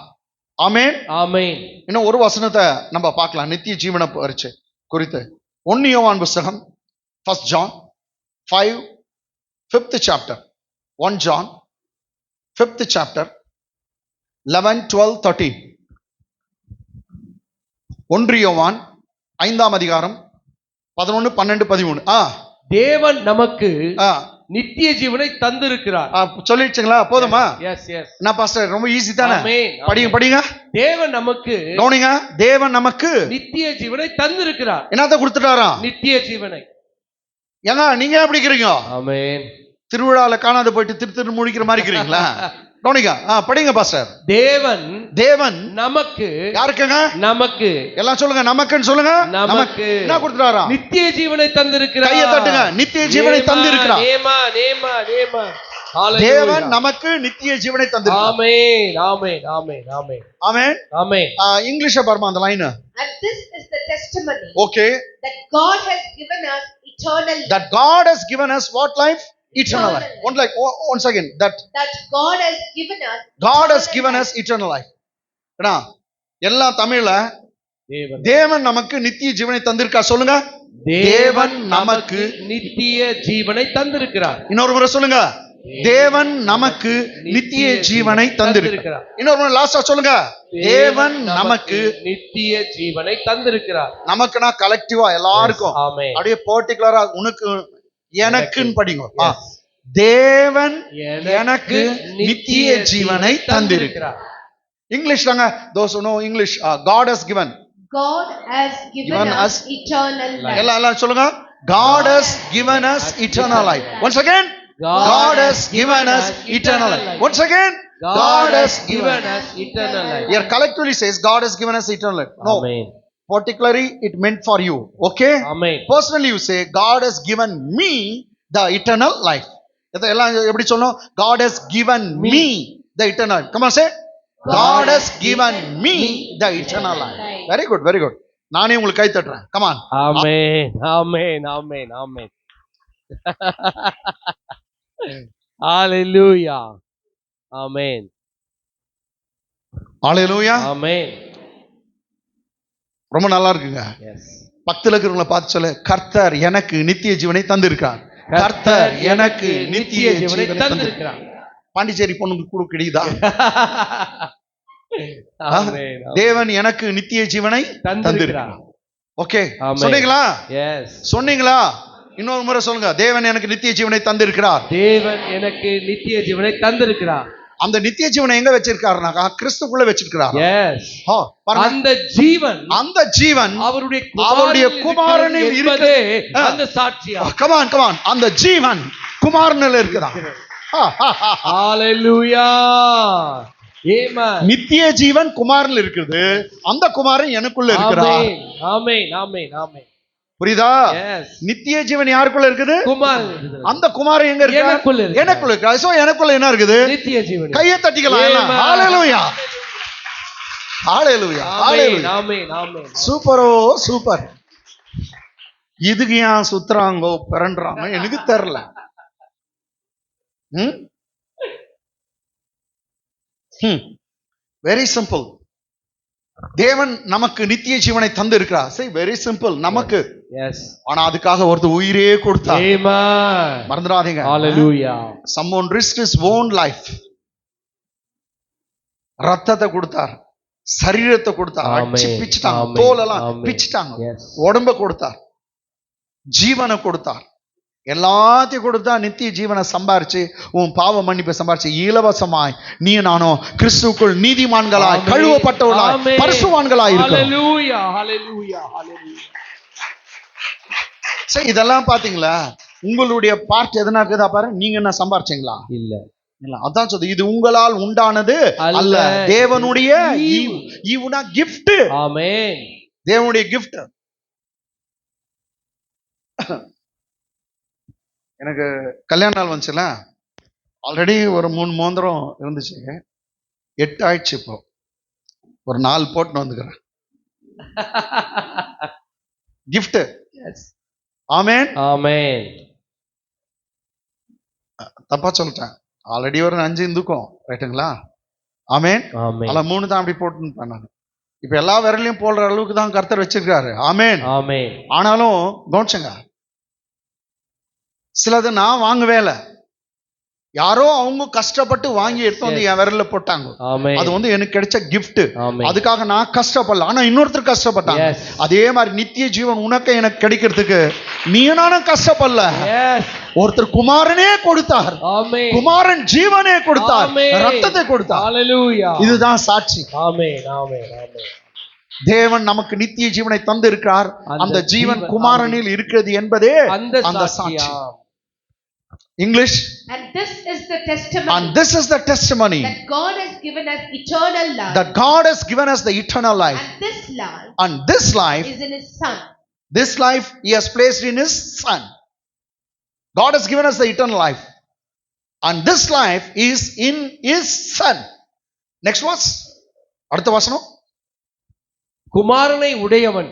Speaker 1: ஆமென். ஆமென். இன்னும் ஒரு வசனத்தை நம்ம பார்க்கலாம் நித்திய ஜீவனை பரிச்சு குறித்து. 1 யோவான் புத்தகம் 1 John 5 5th chapter. 1 John 5th chapter 11 12 13. 1 யோவான் 5ஆம் அதிகாரம் 11 12 13.
Speaker 2: தேவன் நமக்கு நித்திய ஜீவனை தந்திருக்கிறார்.
Speaker 1: சொல்லிடுச்சுங்களா? போதுமா?
Speaker 2: Yes yes.
Speaker 1: நான் பாஸ்டர் ரொம்ப ஈஸி தானே. படிங்க படிங்க.
Speaker 2: தேவன் நமக்கு
Speaker 1: கவனிங்க. தேவன் நமக்கு
Speaker 2: நித்திய ஜீவனை தந்திருக்கிறார்.
Speaker 1: என்னத்த கொடுத்துட்டாரா? நித்திய
Speaker 2: ஜீவனை.
Speaker 1: ஏங்க நீங்க எப்படி இருக்கிறீங்க?
Speaker 2: ஆமென்.
Speaker 1: திருவிழால காணாத போயிட்டு திரு முடிக்கிற மாதிரி இருக்கிறீங்களா? கவனிங்க. படிங்க பாஸ்டர். தேவன் நமக்கு யாருக்குங்க? நமக்கு. எல்லாம் சொல்லுங்க. நமக்குன்னு சொல்லுங்க. நமக்கு என்ன கொடுத்துட்டாரா? நித்திய ஜீவனை தந்திருக்கிறார். கையை தட்டுங்க. நித்திய ஜீவனை தந்திருக்கிறார். நேமா நேமா நேமா. தேவன் நமக்கு நித்திய ஜீவனை தந்திருக்கிறார். ஆமென். ஆமென். ஆமென். ஆமென். ஆமென். ஆமென். இங்கிலீஷ்ல பாருங்க அந்த line.
Speaker 3: And this is the testimony.
Speaker 1: Okay.
Speaker 3: That God has given us eternal life.
Speaker 1: That God has given us what life? Eternal life. Once again, that
Speaker 3: God has given us
Speaker 1: eternal life. எல்லாம் தமிழ்ல தேவன் நமக்கு நித்திய ஜீவனை தந்திருக்கா சொல்லுங்க. தேவன் நமக்கு
Speaker 2: நித்திய ஜீவனை தந்திருக்கிறார்.
Speaker 1: இன்னொரு முறை சொல்லுங்க. தேவன் நமக்கு நித்திய ஜீவனை தந்திருக்கிறார். இன்னொரு லாஸ்டா சொல்லுங்க, தேவன் நமக்கு
Speaker 2: நித்திய ஜீவனை தந்திருக்கிறார்.
Speaker 1: நமக்குனா கலெக்டிவா எல்லாருக்கும்,
Speaker 2: ஆமென்.
Speaker 1: அப்படியே பர்டிகுலரா உனக்கு எனக்குன்னு படிங்க. தேவன் எனக்கு நித்திய ஜீவனை தந்திருக்கிறார். இங்கிலீஷ் தாங்க, those who know English, God has given.
Speaker 3: God has given us eternal life.
Speaker 1: எல்லாம் சொல்லுங்க, God has given us eternal life. Once again, God has given us eternal life. Once again, God has given
Speaker 2: us eternal life.
Speaker 1: Here collectively says God has given us eternal life. No,
Speaker 2: Amen.
Speaker 1: particularly it meant for you. Okay?
Speaker 2: Amen.
Speaker 1: Personally you say God has given me the eternal life. இதெல்லாம் எப்படி சொல்லணும்? God has given me the eternal life. Come on, say, God has given me the eternal life. Very good, very good. நானே உங்களுக்கு கை தட்டுறேன். Come on.
Speaker 2: Amen. Amen. Amen. Amen. Hallelujah. Amen.
Speaker 1: Hallelujah.
Speaker 2: Amen.
Speaker 1: ரொம்ப நல்லா இருக்குங்க.
Speaker 2: Yes.
Speaker 1: பக்கத்துல இருக்கிறவங்களை பார்த்து சொல்லு, கர்த்தர் எனக்கு நித்திய ஜீவனை தந்திருக்கார். கர்த்தர் எனக்கு நித்திய ஜீவனை தந்திருக்கிறார். பாண்டிச்சேரி பொண்ணுக்கு கூட கிடைக்குதா?
Speaker 2: Amen.
Speaker 1: தேவன் எனக்கு நித்திய ஜீவனை தந்திருக்கிறார். Okay,
Speaker 2: Amen.
Speaker 1: சொன்னீங்களா?
Speaker 2: Yes.
Speaker 1: சொன்னீங்களா? இன்னொரு முறை சொல்லுங்க, தேவன் எனக்கு நித்திய ஜீவனை தந்திருக்கிறார்.
Speaker 2: தேவன் எனக்கு நித்திய ஜீவனை தந்திருக்கிறார்.
Speaker 1: அந்த நித்திய ஜீவனை எங்க வச்சிருக்காருனாக்கா கிறிஸ்துக்குள்ள வச்சிருக்கார்.
Speaker 2: எஸ்.
Speaker 1: பாருங்க, அந்த ஜீவன் அவருடைய குமாரனில்
Speaker 2: இருப்பதே அந்த சாட்சியா.
Speaker 1: கம் ஆன், அந்த ஜீவன் குமாரனில் இருக்குதா?
Speaker 2: ஹalleluya. ஆமென்.
Speaker 1: நித்திய ஜீவன் குமாரனில் இருக்குது, அந்த குமாரன் எனக்குள்ள இருக்கிறார்.
Speaker 2: ஆமென். ஆமென். ஆமென்.
Speaker 1: புரியுதா? நித்திய ஜீவன் யாருக்குள்ள இருக்குது?
Speaker 2: குமாரன்.
Speaker 1: அந்த குமாரன் எங்க இருக்கு? எனக்குள்ள இருக்கு. சோ எனக்குள்ள என்ன இருக்குது?
Speaker 2: நித்திய ஜீவன்.
Speaker 1: கையை தட்டிக்கலாம் எல்லாம். ஹalleluya. ஹalleluya. ஹalleluya.
Speaker 2: ஆமென். ஆமென்.
Speaker 1: சூப்பரோ சூப்பர். இதுக்கு ஏன் சுத்துறாங்கோ பரண்டறாங்க எனக்கு தெரியல. Very simple. தேவன் நமக்கு நித்திய ஜீவனை தந்து இருக்கிறார். சரி, வெரி சிம்பிள். நமக்கு ஆனா அதுக்காக ஒருத்தர் உயிரே கொடுத்தார். மறந்துடாதீங்க.
Speaker 2: ஹalleluya.
Speaker 1: someone risked his own life. ரத்தத்தை கொடுத்தார், சரீரத்தை கொடுத்தார், அடிச்சு பிச்சிட்டாங்க, தோலெல்லாம் பிச்சிட்டாங்க, உடம்ப கொடுத்தார், ஜீவனை கொடுத்தார், எல்லாத்தையும் கொடுத்தா நித்திய ஜீவனை சம்பாரிச்சு உன் பாவ மன்னிப்பை சம்பாரிச்சு இலவசமாய் நீ நானும் கிறிஸ்துவுக்குள் நீதிமான்களாய் கழுவப்பட்டவர்களாய் பரிசுத்தவான்களாய் இருக்கிறோம்.
Speaker 2: ஹalleluya. ஹalleluya. ஹalleluya.
Speaker 1: சரி, இதெல்லாம் பாத்தீங்களா? உங்களுடைய பார்ட் எதனா இருக்குதா பாரு. நீங்க என்ன சம்பாரிச்சீங்களா? இல்ல. அதான் சொல்லுது, இது உங்களால் உண்டானது அல்ல, தேவனுடைய ஈவுனா gift.
Speaker 2: ஆமென்.
Speaker 1: தேவனுடைய gift. எனக்கு கல்யாண நாள் வந்துச்சுல, ஆல்ரெடி ஒரு 3 மோந்திரம் இருந்துச்சு, 8 ஆயிடுச்சு. இப்போ ஒரு 4 போட்டு வந்துக்கிறேன். கிஃப்ட். ஆமென். ஆமென். தப்பா சொல்லிட்டேன், ஆல்ரெடி ஒரு 5 இருந்துக்கும். ரைட்டுங்களா? ஆமென். அல்ல 3 தான் அப்படி போட்டுன்னு பண்ணாங்க. இப்ப எல்லா விரலையும் போடுற அளவுக்கு தான் கர்த்தர் வச்சிருக்காரு. ஆமென். ஆமென். ஆனாலும் கவனிச்சுங்க, சிலது நான் வாங்கவே இல்லை, யாரோ அவங்க கஷ்டப்பட்டு வாங்கி எடுத்து வந்து என் விரல்ல போட்டாங்க. அது வந்து எனக்கு கிடைச்ச கிஃப்ட். அதுக்காக நான் கஷ்டப்படல, ஆனா இன்னொருத்தர் கஷ்டப்பட்டாங்க. அதே மாதிரி நித்திய ஜீவன் உனக்கு எனக்கு கிடைக்கிறதுக்கு நீ நானும் கஷ்டப்படல, ஒருத்தர் குமாரனே கொடுத்தார். குமாரன் ஜீவனே கொடுத்தார், ரத்தத்தை கொடுத்தார். இதுதான் சாட்சி. தேவன் நமக்கு நித்திய ஜீவனை தந்து இருக்கிறார். அந்த ஜீவன் குமாரனில் இருக்கிறது என்பதே அந்த சாட்சி. English.
Speaker 3: And this is the testimony.
Speaker 1: And this is the testimony.
Speaker 3: That God has given us eternal life.
Speaker 1: That God has given us the eternal life.
Speaker 3: And this life
Speaker 1: is
Speaker 3: in His Son.
Speaker 1: This life He has placed in His Son. God has given us the eternal life. And this life is in His Son. Next verse. அடுத்த வசனம்.
Speaker 2: குமாரனை உடையவன்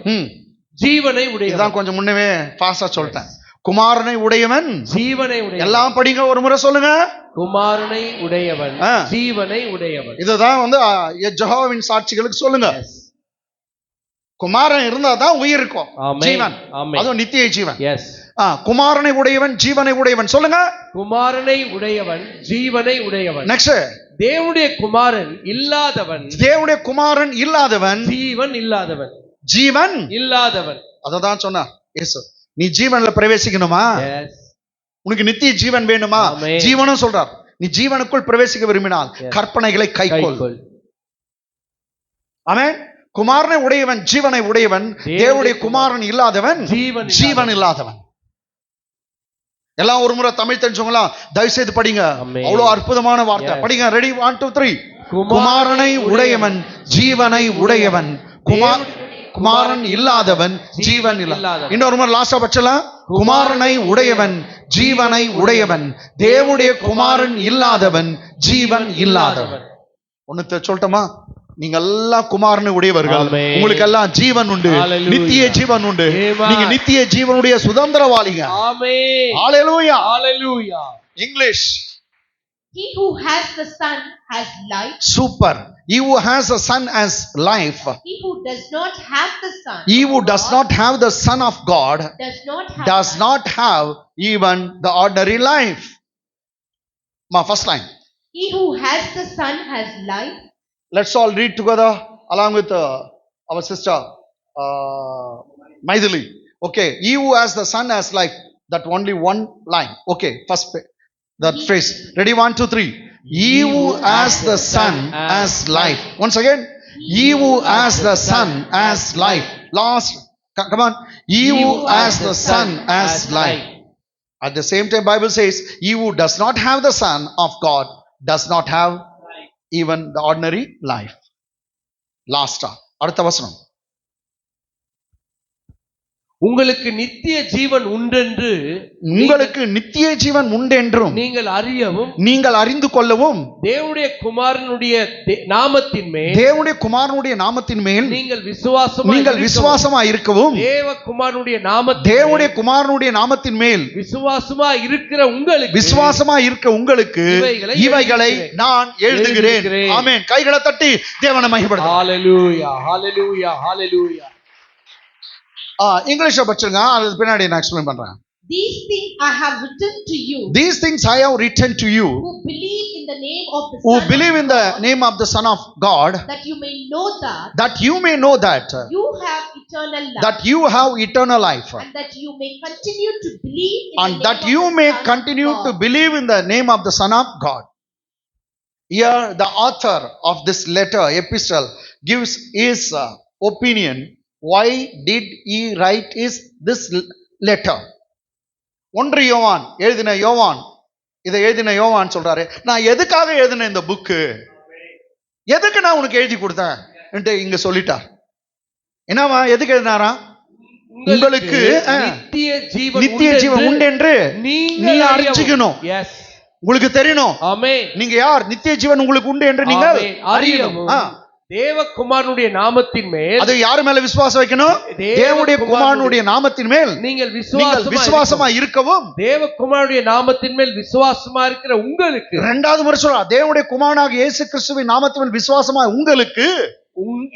Speaker 2: ஜீவனை உடையவன்.
Speaker 1: இதான் கொஞ்சம் முன்னவே ஃபாஸ்டா சொல்லிட்டேன். குமாரனை உடையவன்
Speaker 2: ஜீவனை உடையவன்.
Speaker 1: எல்லாம் படிங்க, ஒரு முறை சொல்லுங்க.
Speaker 2: குமாரனை உடையவன் ஜீவனை உடையவன்.
Speaker 1: இதுதான் வந்து யெகோவாவின் சாட்சிகளுக்கு சொல்லுங்க. குமாரன் இருந்தா தான் உயிர் இருக்கும், ஜீவன், அதுவும் நித்திய ஜீவன். குமாரனை உடையவன் ஜீவனை உடையவன். சொல்லுங்க.
Speaker 2: குமாரனை உடையவன் ஜீவனை உடையவன்.
Speaker 1: நெக்ஸ்ட்.
Speaker 2: தேவனுடைய குமாரன் இல்லாதவன்.
Speaker 1: தேவனுடைய குமாரன் இல்லாதவன்.
Speaker 2: ஜீவன் இல்லாதவன்.
Speaker 1: ஜீவன்
Speaker 2: இல்லாதவன்.
Speaker 1: அததான் சொன்னார் இயேசு. நீ ஜீவன்ல பிரவேசிக்கணுமா? உனக்கு நித்திய ஜீவன் வேணுமா? ஜீவனும் சொல்றார். நீ ஜீவனுக்குள் பிரவேசிக்க விரும்பினால் கற்பனைகளை கைக்கொள். ஆமென். குமாரனை உடையவன் ஜீவனை உடையவன். தேவனுடைய குமாரன் இல்லாதவன் ஜீவன் இல்லாதவன். எல்லாம் ஒரு முறை தமிழ் தெரிஞ்சவங்களா தயவு செய்து படிங்க. அவ்வளவு அற்புதமான வார்த்தை. படிங்க. ரெடி? 1 2 3. குமாரனை உடையவன் ஜீவனை உடையவன். குமாரன் இல்லாதவன் ஜீவன் இல்லாதவன். இன்னொரு முறை லாஸ்டா பச்சலாம். குமாரனை உடையவன் ஜீவனை உடையவன். தேவனுடைய குமாரன் இல்லாதவன் ஜீவன் இல்லாதவன். ஒன்னு சொல்லட்டுமா? நீங்க எல்லாம் குமாரனை உடையவர்கள். உங்களுக்கு எல்லாம் ஜீவன் உண்டு, நித்திய ஜீவன் உண்டு. நீங்க நித்திய ஜீவனுடைய சுதந்திரவாளிங்க. ஆமென். ஹalleluya. ஹalleluya. English.
Speaker 3: He who has the Son has life.
Speaker 1: Super. He who has the Son has life.
Speaker 3: He who does not have the Son.
Speaker 1: He who does not have the Son of God does not have even the ordinary life. First line.
Speaker 3: He who has the Son has life.
Speaker 1: Let's all read together along with our sister Maithili. Okay. He who has the Son has life. That only one line. Okay. First that phrase. Ready? 1 2 3. He who has the Son has life. Once again. He who has the Son has life. Last. Come on. He who has the Son has life. At the same time, Bible says, he who does not have the Son of God does not have even the ordinary life. Last. அடுத்த வசனம்.
Speaker 2: உங்களுக்கு நித்திய ஜீவன் உண்டென்று
Speaker 1: உங்களுக்கு நித்திய ஜீவன் உண்டென்றும்
Speaker 2: நீங்கள் அறியவும்
Speaker 1: நீங்கள் அறிந்து கொள்ளவும்
Speaker 2: தேவனுடைய குமாரனுடைய நாமத்தின் மேல் நீங்கள்
Speaker 1: விசுவாசமாய் இருக்கவும்
Speaker 2: தேவனுடைய நாமத்தின் மேல் விசுவாசமாய் இருக்க உங்களுக்கு
Speaker 1: இவைகளை நான் எழுதுகிறேன். ஆமென். கைகளை தட்டி தேவனை மகிமைப்படுத்துங்க.
Speaker 2: ஹalleluya ஹalleluya ஹalleluya.
Speaker 1: இங்கிலீஷ்ல படிச்சுங்க. அது பின்னாடி நான் எக்ஸ்பிளைன் பண்றேன்.
Speaker 3: These things I have written to you.
Speaker 1: These things I have written to you.
Speaker 3: Who believe in the name of the
Speaker 1: Who believe in the name of the Son of God.
Speaker 3: That you may know that.
Speaker 1: That you may know that.
Speaker 3: You have eternal life.
Speaker 1: That you have eternal life.
Speaker 3: And that you may continue to believe in
Speaker 1: and that you may continue to believe in the name of the Son of God. Here the author of this letter, epistle, gives his opinion. Why did he write this letter? 1 யோவான் எழுதின யோவான் இதை எழுதின யோவான் சொல்றாரு, நான் எதுக்காக எழுதின இந்த புக்கு, எதுக்கு நான் உனக்கு எழுதி கொடுத்தேன் இங்க சொல்லிட்டார். என்னவா எதுக்கு எழுதினாரா? உங்களுக்கு நித்திய ஜீவன் உண்டு என்று நீங்க அறிஞ்சிக்கணும். உங்களுக்கு தெரியணும். நீங்க யார்? நித்திய ஜீவன் உங்களுக்கு உண்டு என்று நீங்கள் அறியணும்.
Speaker 2: தேவகுமாரனுடைய நாமத்தின் மேல்,
Speaker 1: அது யார் மேல விசுவாசம் வைக்கணும்? தேவனுடைய குமாரனுடைய நாமத்தின் மேல்
Speaker 2: நீங்கள்
Speaker 1: விசுவாசமா இருக்கவும்,
Speaker 2: தேவகுமாரனுடைய நாமத்தின் மேல் விசுவாசமா இருக்கிற உங்களுக்கு.
Speaker 1: இரண்டாவது முறை சொல்றார், தேவனுடைய குமாரனாகிய இயேசு கிறிஸ்துவின் நாமத்தின் மேல் விசுவாசமா உங்களுக்கு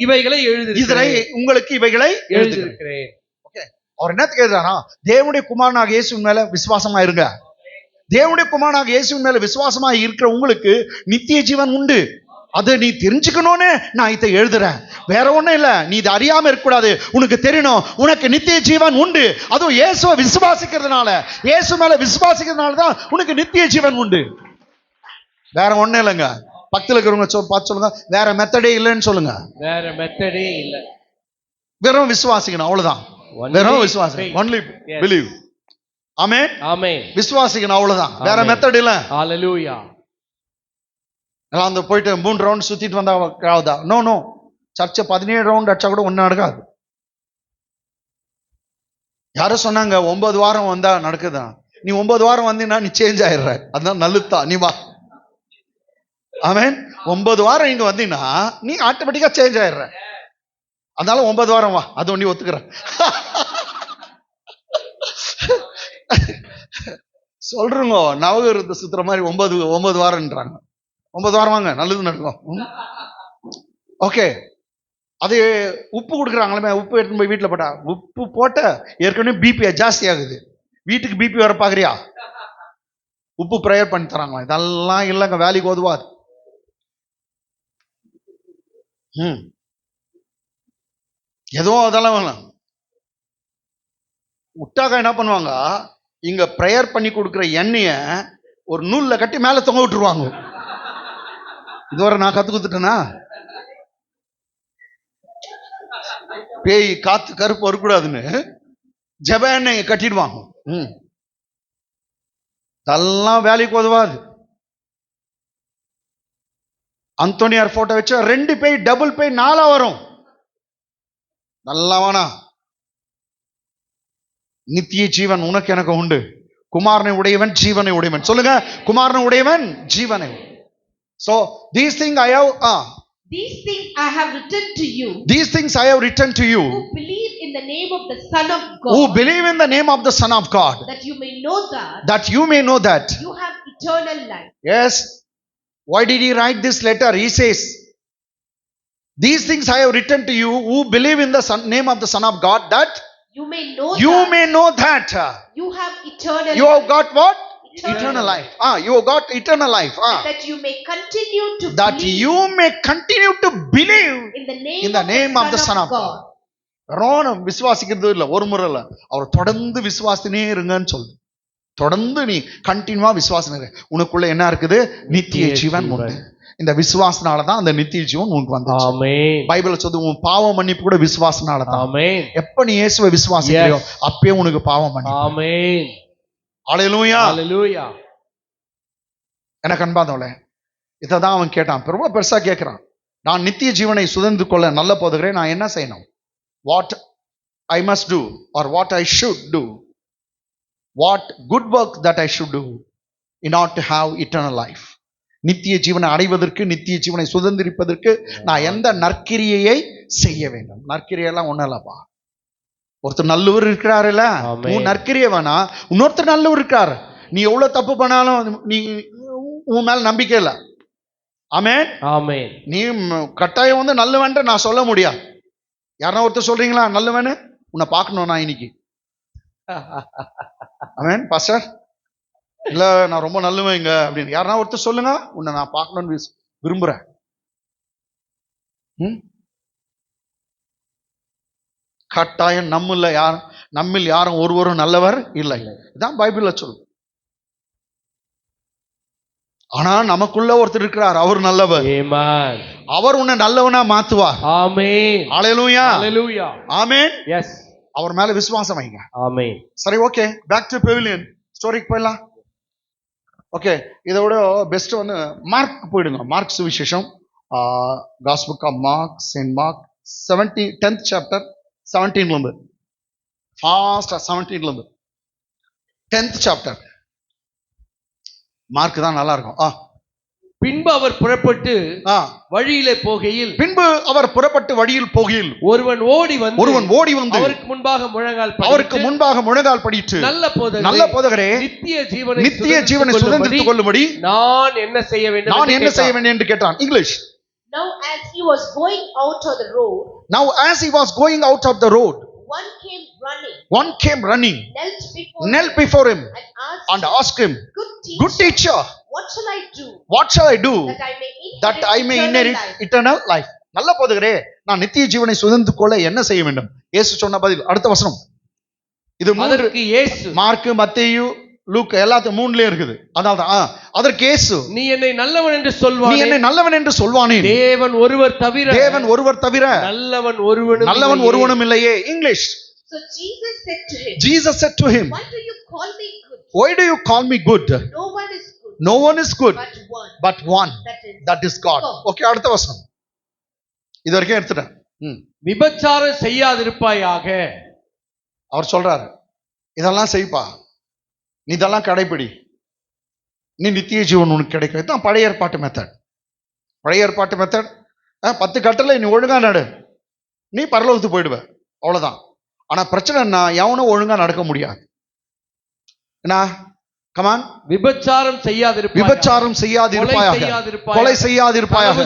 Speaker 2: இவைகளை எழுதுகிறேன்.
Speaker 1: உங்களுக்கு இவைகளை எழுதுகிறேன். ஓகே. அவர் என்னத்துக்கு எழுதுறாரா? தேவனுடைய குமாரனாகிய இயேசுவின் மேல விசுவாசமா இருங்க. தேவனுடைய குமாரனாகிய இயேசுவின் மேல விசுவாசமா இருக்கிற உங்களுக்கு நித்திய ஜீவன் உண்டு. அதை நீ தெரிஞ்சுக்கணும்னு நான் இதை எழுதுறேன். வேற ஒண்ணும் இல்ல. நீ இதை அறியாம இருக்கக்கூடாது. உனக்கு தெரியணும் உனக்கு நித்திய ஜீவன் உண்டு. அதுவும் இயேசுவை விசுவாசிக்கிறதுனால, இயேசு மேல விசுவாசிக்கிறதுனால தான் உனக்கு நித்திய ஜீவன் உண்டு. வேற ஒண்ணும் இல்லைங்க. பக்கத்துல இருக்கிறவங்க பார்த்து சொல்லுங்க, வேற மெத்தடே இல்லைன்னு சொல்லுங்க.
Speaker 2: வேற மெத்தடே இல்ல.
Speaker 1: வெறும் விசுவாசிக்கணும், அவ்வளவுதான். வெறும் விசுவாசி. Only believe. ஆமென். ஆமென். விசுவாசிக்கணும், அவ்வளவுதான். வேற மெத்தட் இல்ல.
Speaker 2: ஹalleluya.
Speaker 1: அந்த போயிட்டு 3 ரவுண்ட் சுத்திட்டு வந்தா நோ சர்ச்சை 17 ரவுண்ட் அடிச்சா கூட ஒன்னும் நடக்காது. யாரும் சொன்னாங்க 9 வாரம் வந்தா நடக்குதான். நீ 9 வாரம் வந்தீங்கன்னா நீ சேஞ்ச் ஆயிடுற. அதுதான் நல்லுத்தான். நீ வா. ஆமென். 9 வாரம் இங்க வந்தீங்கன்னா நீ ஆட்டோமேட்டிக்கா சேஞ்ச் ஆயிடுற. அதனால 9 வாரம் வா. அது ஒண்ணு ஒத்துக்கிறேன். சொல்றோங்க நவகிரகத்தை சுத்துற மாதிரி 9 வாரம்ன்றாங்க. 9 வாரம் வாங்க, நல்லது நடக்கும். ஓகே. அது உப்பு கொடுக்குறாங்களே, உப்பு எடுத்துன்னு போய் வீட்டில் போட்டா உப்பு போட்ட ஏற்கனவே பிபி ஜாஸ்தி ஆகுது. வீட்டுக்கு பிபி வர பாக்குறியா? உப்பு ப்ரேயர் பண்ணி தராங்களா? இதெல்லாம் இல்லைங்க, வேலைக்கு உதவாது. ஏதோ அதெல்லாம் வேணாம். விட்டாக்க என்ன பண்ணுவாங்க, இங்க ப்ரேயர் பண்ணி கொடுக்குற எண்ணெய ஒரு நூல்ல கட்டி மேல தொங்க விட்டுருவாங்க. இதுவரை நான் கத்து கொடுத்துட்டேனா? பேய் காத்து கருப்பு வரக்கூடாதுன்னு ஜெப எண்ணெயை கட்டிடுவாங்க. இதெல்லாம் வேலைக்கு உதவாது. அந்தோனியார் போட்டோ வச்சா 2 பேய் டபுள் பேய் 4 வரும். நல்லா வேணா. நித்திய ஜீவன் உனக்கு எனக்கு உண்டு. குமாரனை உடையவன் ஜீவனை உடையவன். சொல்லுங்க, குமாரனை உடையவன் ஜீவனை. So these things I have
Speaker 3: These things I have written to you.
Speaker 1: These things I have written to you.
Speaker 3: Who believe in the name of the Son of God.
Speaker 1: Who believe in the name of the Son of God.
Speaker 3: That you may know that.
Speaker 1: That you may know that.
Speaker 3: You have eternal life.
Speaker 1: Yes. Why did he write this letter? He says, these things I have written to you who believe in the name of the Son of God, that
Speaker 3: you may know
Speaker 1: you
Speaker 3: that.
Speaker 1: may know that.
Speaker 3: You have eternal
Speaker 1: You have
Speaker 3: life.
Speaker 1: got what?
Speaker 3: Eternal
Speaker 1: life. You have got eternal life.
Speaker 3: That you may continue to
Speaker 1: That
Speaker 3: believe
Speaker 1: you may continue to believe
Speaker 3: in the name of the Son of God.
Speaker 1: ரோணம் விசுவாசிக்கிறது இல்ல, ஒரு முறை இல்ல, அவர் தொடர்ந்து விசுவாசினே இருங்கன்னு சொல்லு. தொடர்ந்து நீ கண்டினியூவா விசுவாசம். உனக்குள்ள என்ன இருக்குது? நித்திய ஜீவன் உண்டு. இந்த விசுவாசனால தான் அந்த நித்திய ஜீவன் உனக்கு வந்துச்சு. ஆமென். பைபிள்ல சொல்லுது, உன் பாவ மன்னிப்பு கூட விசுவாசனால தான். ஆமென். எப்ப நீ இயேசுவை விசுவாசிக்கிறியோ அப்பவே உனக்கு பாவம் மன்னிப்பு. ஆமென். ஹalleluya. ஹalleluya. எனக்கு அன்பானவளே, இததான் அவன் கேட்டான். ரொம்ப பெருசா கேட்கிறான். நான் நித்திய ஜீவனை சுதந்திர கொள்ள நல்ல போதுகிறேன், நான் என்ன செய்யணும்? What I must do or what I should do. What good work that I should do in order to have eternal life. நித்திய ஜீவனை அடைவதற்கு, நித்திய ஜீவனை சுதந்திரிப்பதற்கு நான் எந்த நற்கிரியையை செய்ய வேண்டும்? நற்கிரியெல்லாம் ஒண்ணும் இல்லப்பா. ஒருத்தர் நல்லவர் இருக்கிறாருல்ல, உன் நற்கிரிய வேணா, இன்னொருத்தர் நல்லவர் இருக்காரு. நீ எவ்வளவு தப்பு பண்ணாலும் நீ உன் மேல நம்பிக்கை இல்லை. ஆமென். ஆமென். நீ கட்டாயம் வந்து நல்லவன்ட்டு நான் சொல்ல முடியாது. யாரா ஒருத்தர் சொல்றீங்களா நல்லவன்னு? உன்னை பார்க்கணும் நான் இன்னைக்கு. ஆமென் பாஸ்டர். இல்ல நான் ரொம்ப நல்லவங்க அப்படின்னு யாரா ஒருத்தர் சொல்லுங்க, உன்னை நான் பார்க்கணும்னு விரும்புறேன். கட்டாயம் நம்மில் யாரும் ஒருவரும் நல்லவர் இல்லை. இதான் பைபிள்ல சொல்லு. ஆனா நமக்குள்ள ஒருத்தர் இருக்கிறார், அவர் நல்லவர். ஆமென். அவர் உன்னை நல்லவனா மாத்துவார். ஆமென். ஹalleluya. ஹalleluya. ஆமென். எஸ். அவர் மேல விசுவாசம் வைங்க. ஆமென். சரி, ஓகே, பேக் டு பெவிலியன் ஸ்டோரிக்கு போயிடலாம். ஓகே, இதோட பெஸ்ட் வந்து மார்க் போயிடுங்க. மார்க் சுவிசேஷம், gospel of Mark, saint Mark 10th chapter 17ல இருந்து ஃபாஸ்டா 17ல இருந்து 10th சாப்டர். மார்க் தான் நல்லா இருக்கும்.
Speaker 2: பின்பு அவர் புறப்பட்டு வழியிலே போகையில் ஒருவன் ஓடி வந்து அவருக்கு முன்பாக முழங்கால் படியிட்டு, நல்ல போதகரே, நித்திய ஜீவனை சுதந்தரித்துக் கொள்ளும்படி நான் என்ன செய்ய வேண்டும் என்று கேட்டான். English.
Speaker 3: Now as he was going out of the road,
Speaker 1: one came running, knelt before him and asked him, good teacher, what shall I do that I may inherit eternal life? நல்ல போதகரே, நான் நித்திய ஜீவனை சுதந்திரித்துக் கொள்ள என்ன செய்ய வேண்டும்? இயேசு சொன்ன பதில். அடுத்த வசனம். இது மார்க், மத்தேயு, லூக்கா எல்லாத்தையும் 3லயே இருக்குது. அதாவது அதற்கு இயேசு, நீ என்னை நல்லவன் என்று சொல்வானே, தேவன் ஒருவர் தவிர நல்லவன் ஒருவனும் இல்லையே. English.
Speaker 3: So Jesus said to him,
Speaker 1: why do you call me good? No one is good but one, that is God. Okay, அடுத்த வசனம். இது வரைக்கும் எடுத்துட்டேன்.
Speaker 2: விபச்சாரம் செய்யாதிருப்பாயாக.
Speaker 1: அவர் சொல்றாரு, இதெல்லாம் செய்ப்பா, நீ இதெல்லாம் கடைபிடி, நீ நித்திய ஜீவன் உனக்கு கிடைக்கும். இதுதான் பழைய ஏற்பாட்டு மெத்தட். 10 கட்டளை நீ ஒழுங்கா நடு, நீ பரலோகத்துக்கு போயிடுவ, அவ்வளவுதான். ஆனா பிரச்சனை என்ன, எவனும் ஒழுங்கா நடக்க முடியாது. ஏன்னா
Speaker 2: கமான்.
Speaker 4: விபச்சாரம் செய்யாதிருப்பாயாக,
Speaker 2: விபச்சாரம் செய்யாதிருப்பாயாக, கொலை செய்யாதிருப்பாயாக,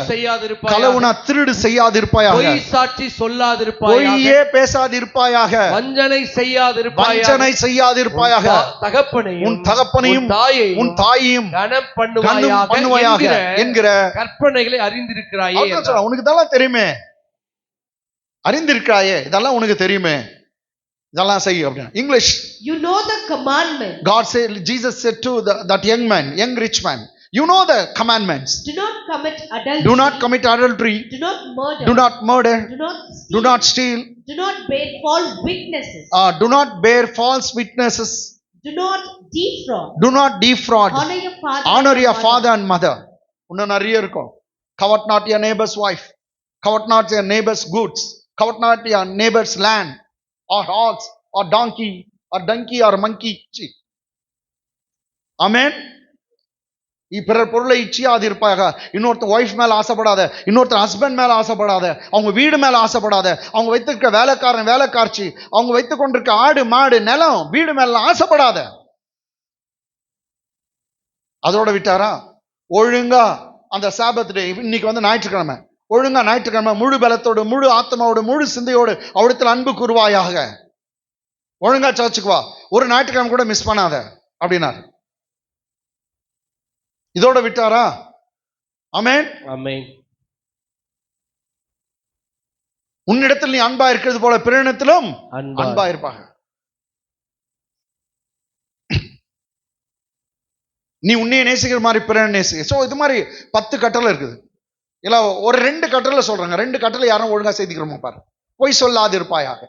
Speaker 2: களவுனா திருடு செய்யாதிருப்பாயாக,
Speaker 4: பொய் சாட்சி சொல்லாதிருப்பாயாக,
Speaker 2: பொய்யே பேசாதிருப்பாயாக,
Speaker 4: வஞ்சனை செய்யாதிருப்பாயாக,
Speaker 2: வஞ்சனை செய்யாதிருப்பாயாக,
Speaker 4: தகப்பனையும்
Speaker 2: உன் தகப்பனையும் உன் தாயையும்
Speaker 4: கனம்
Speaker 2: கனம் பண்ணுவாயாக என்கிற
Speaker 4: கற்பனைகளை அறிந்திருக்கிறாயே.
Speaker 2: அதான் சொல்றான், உனக்கு இதெல்லாம் தெரியுமே, அறிந்திருக்கிறாயே, இதெல்லாம் உனக்கு தெரியுமே, இதெல்லாம் செய் அப்படின்னா. English.
Speaker 3: You know the commandment.
Speaker 2: God said, Jesus said to that young man, young rich man, you know the commandments.
Speaker 3: Do not commit adultery.
Speaker 2: Do not commit adultery.
Speaker 3: Do not murder.
Speaker 2: Do not murder.
Speaker 3: Do not steal.
Speaker 2: Do not steal.
Speaker 3: Do not bear false witnesses.
Speaker 2: Do not bear false witnesses.
Speaker 3: Do not defraud.
Speaker 2: Do not defraud.
Speaker 3: Honor your father.
Speaker 2: Honor your father and mother. இன்னும் நிறைய இருக்கும். Covet not your neighbor's wife. Covet not your neighbor's goods. Covet not your neighbor's land, or ox, or donkey, or monkey. ஆமென். பிறர் பொருளை இச்சியாதிருப்பாயாக. இன்னொருத்தர் ஒய்ஃப் மேல ஆசைப்படாத, இன்னொருத்தர் ஹஸ்பண்ட் மேல ஆசைப்படாத, அவங்க வீடு மேல ஆசைப்படாத, அவங்க வைத்திருக்க வேலைக்காரன் வேலைக்காட்சி, அவங்க வைத்துக் கொண்டிருக்க ஆடு மாடு நிலம் வீடு மேல ஆசைப்படாத. அதோட விட்டாரா? ஒழுங்கா அந்த சாபத் டே, இன்னைக்கு வந்து ஞாயிற்றுக்கிழமை, ஒழுங்கா ஞாயிற்றுக்கிழமை முழு பலத்தோடு முழு ஆத்மாவோடு முழு சிந்தையோடு அவரிடத்தில் அன்பு கூறுவாயாக. ஒழுங்கா சர்ச்சுக்கு வா, ஒரு ஞாயிற்றுக்கிழமை கூட மிஸ் பண்ணாத அப்படின்னாரு. இதோட விட்டாரா? ஆமென்.
Speaker 4: ஆமென்.
Speaker 2: உன்னிடத்தில் நீ அன்பா இருக்கிறது போல பிறனிடத்திலும் அன்பா இருப்பாங்க. நீ உன்னைய நேசிக்கிற மாதிரி பிறனை நேசிக்க. சோ இது மாதிரி 10 கட்டளை இருக்குது. இல்ல ஒரு 2 கட்டளை சொல்றாங்க. 2 கட்டளை யாரும் ஒழுங்கா செய்திக்கிறோமா பாரு. பொய் சொல்லாது இருப்பாயாக.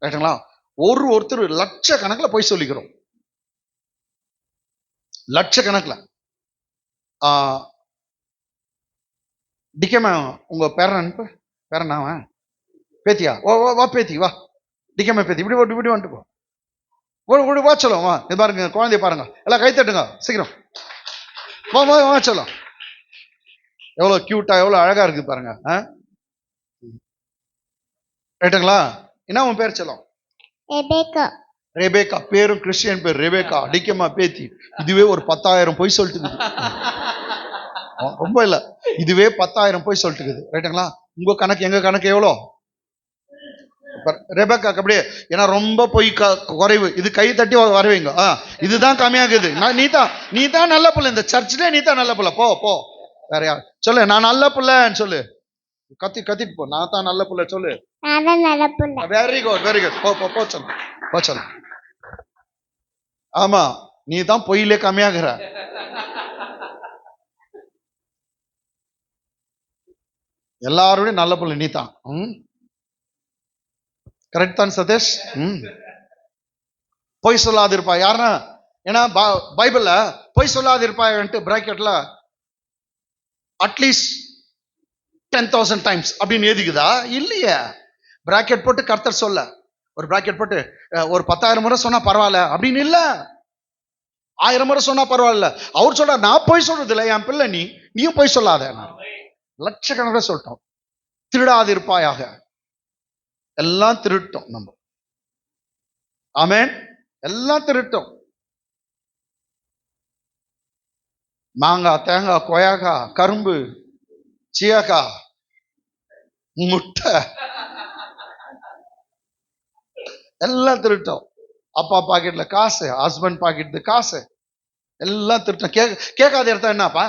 Speaker 2: ரைட்டுங்களா? ஒருத்தர் லட்சக்கணக்கில் பொய் சொல்லிக்கிறோம், லட்சக்கணக்கில். டிக்கமா உங்க பேரன் பேரனாவன் பேத்தியா? வா பேத்தி வா, டிக்கமா பேத்தி இப்படி இப்படி வந்துட்டு போ, வா சொல்லும். வா இது பாருங்க, குழந்தைய பாருங்க, எல்லாம் கை தட்டுங்க சீக்கிரம். வா சொல்லும். எவ்வளவு கியூட்டா எவ்வளவு அழகா இருக்கு பாருங்க. ரைட்டுங்களா? என்ன உன் பேர் சொல்லும்? ரெபேக்கா. பேரும் கிறிஸ்டியன் பேர் ரெபேக்கா. டிக்கமா பேத்தி. இதுவே ஒரு 10,000 பொய் சொல்லிட்டு ரொம்ப இல்ல, இதுவே 10,000 பொய் சொல்லிட்டு. ரைட்டுங்களா? உங்க கணக்கு எங்க கணக்கு எவ்வளோ? ரெபேக்காக்கு அப்படியே, ஏன்னா ரொம்ப பொய் குறைவு. இது கை தட்டி வரவீங்க. இதுதான் கம்மியாகுது. நீ தான் நல்ல பிள்ளை, இந்த சர்ச்சிலே நீ தான் நல்ல பிள்ளை. போ வேற யார் சொல்லு, நான் நல்ல பிள்ளைன்னு சொல்லு. கத்திட்டு போ, நான் தான் நல்ல பிள்ளை சொல்லு. Very good very good. போ சொல்லு. ஆமா, நீ தான் பொய்யிலே கம்மியாகிற. எல்லாருடைய நல்ல பிள்ளை நீ தான். கரெக்ட் தான் சதீஷ்? பொய் சொல்லாது இருப்பா யாருன்னா, ஏன்னா பைபிள்ல பொய் சொல்லாது இருப்பாய்ட்டு பிராக்கெட்ல அட்லீஸ்ட் 10,000 டைம்ஸ் அப்படின்னு எழுதிக்குதா? இல்லையே. பிராக்கெட் போட்டு கர்த்தர் சொல்ல, ஒரு பிராக்கெட் போட்டு ஒரு 10,000 முறை சொன்னா பரவாயில்ல அப்படின்னு இல்ல, 1000 முறை சொன்னா பரவாயில்ல. அவர் சொல்ற, நான் பொய் சொல்றது இல்லை, என் பிள்ளை நீயும் பொய் சொல்லாத. லட்சக்கணக்கில் சொல்லிட்டோம். திருடாது இருப்பாயாக. எல்லாம் திருட்டோம் நம்ம. ஆமென். எல்லாம் திருட்டோம். மாங்காய், தேங்காய், கொய்யாக்காய், கரும்பு, சீயக்காய், முட்டை எல்லாம் திருட்டோம். அப்பா பாக்கெட்ல காசு, ஹஸ்பண்ட் பாக்கெட்ல காசு, எல்லாம் திருட்டோம். கேட்காத இடத்த என்னப்பா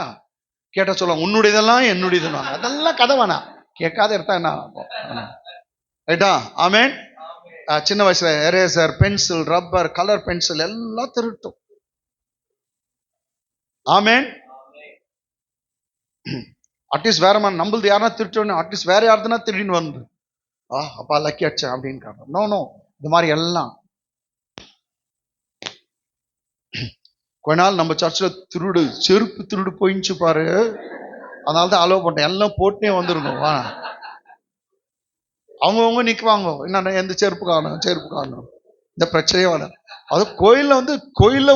Speaker 2: கேட்ட சொல்லுவாங்க, உன்னுடையதெல்லாம் என்னுடையதுன்னு. அதெல்லாம் கதை வேணாம். கேட்காத இடத்த என்ன ரைட்டா? ஆமென். சின்ன வயசுல eraser, pencil, rubber, colour pencil எல்லாம் திருட்டும். ஆமென். அட்லீஸ்ட் வேற மாதிரி நம்மளது யாரா திருட்டு, அட்லீஸ்ட் வேற யாருதுன்னா திருடின்னு வந்து அப்பா லக்கி அடிச்சேன் அப்படின்னு காட்டுறோம். நோ இது மாதிரி எல்லாம். கொஞ்ச நாள் நம்ம சர்ச்சில் செருப்பு திருடு போயிடுச்சு பாரு. அதனால தான் அலோவ் பண்ணிட்டேன். எல்லாம் போட்டுனே வந்துருங்க. அவங்கவுங்க நிற்குவாங்க, என்ன எந்த செருப்பு காணும் இந்த பிரச்சனையே வர. அது கோயில்ல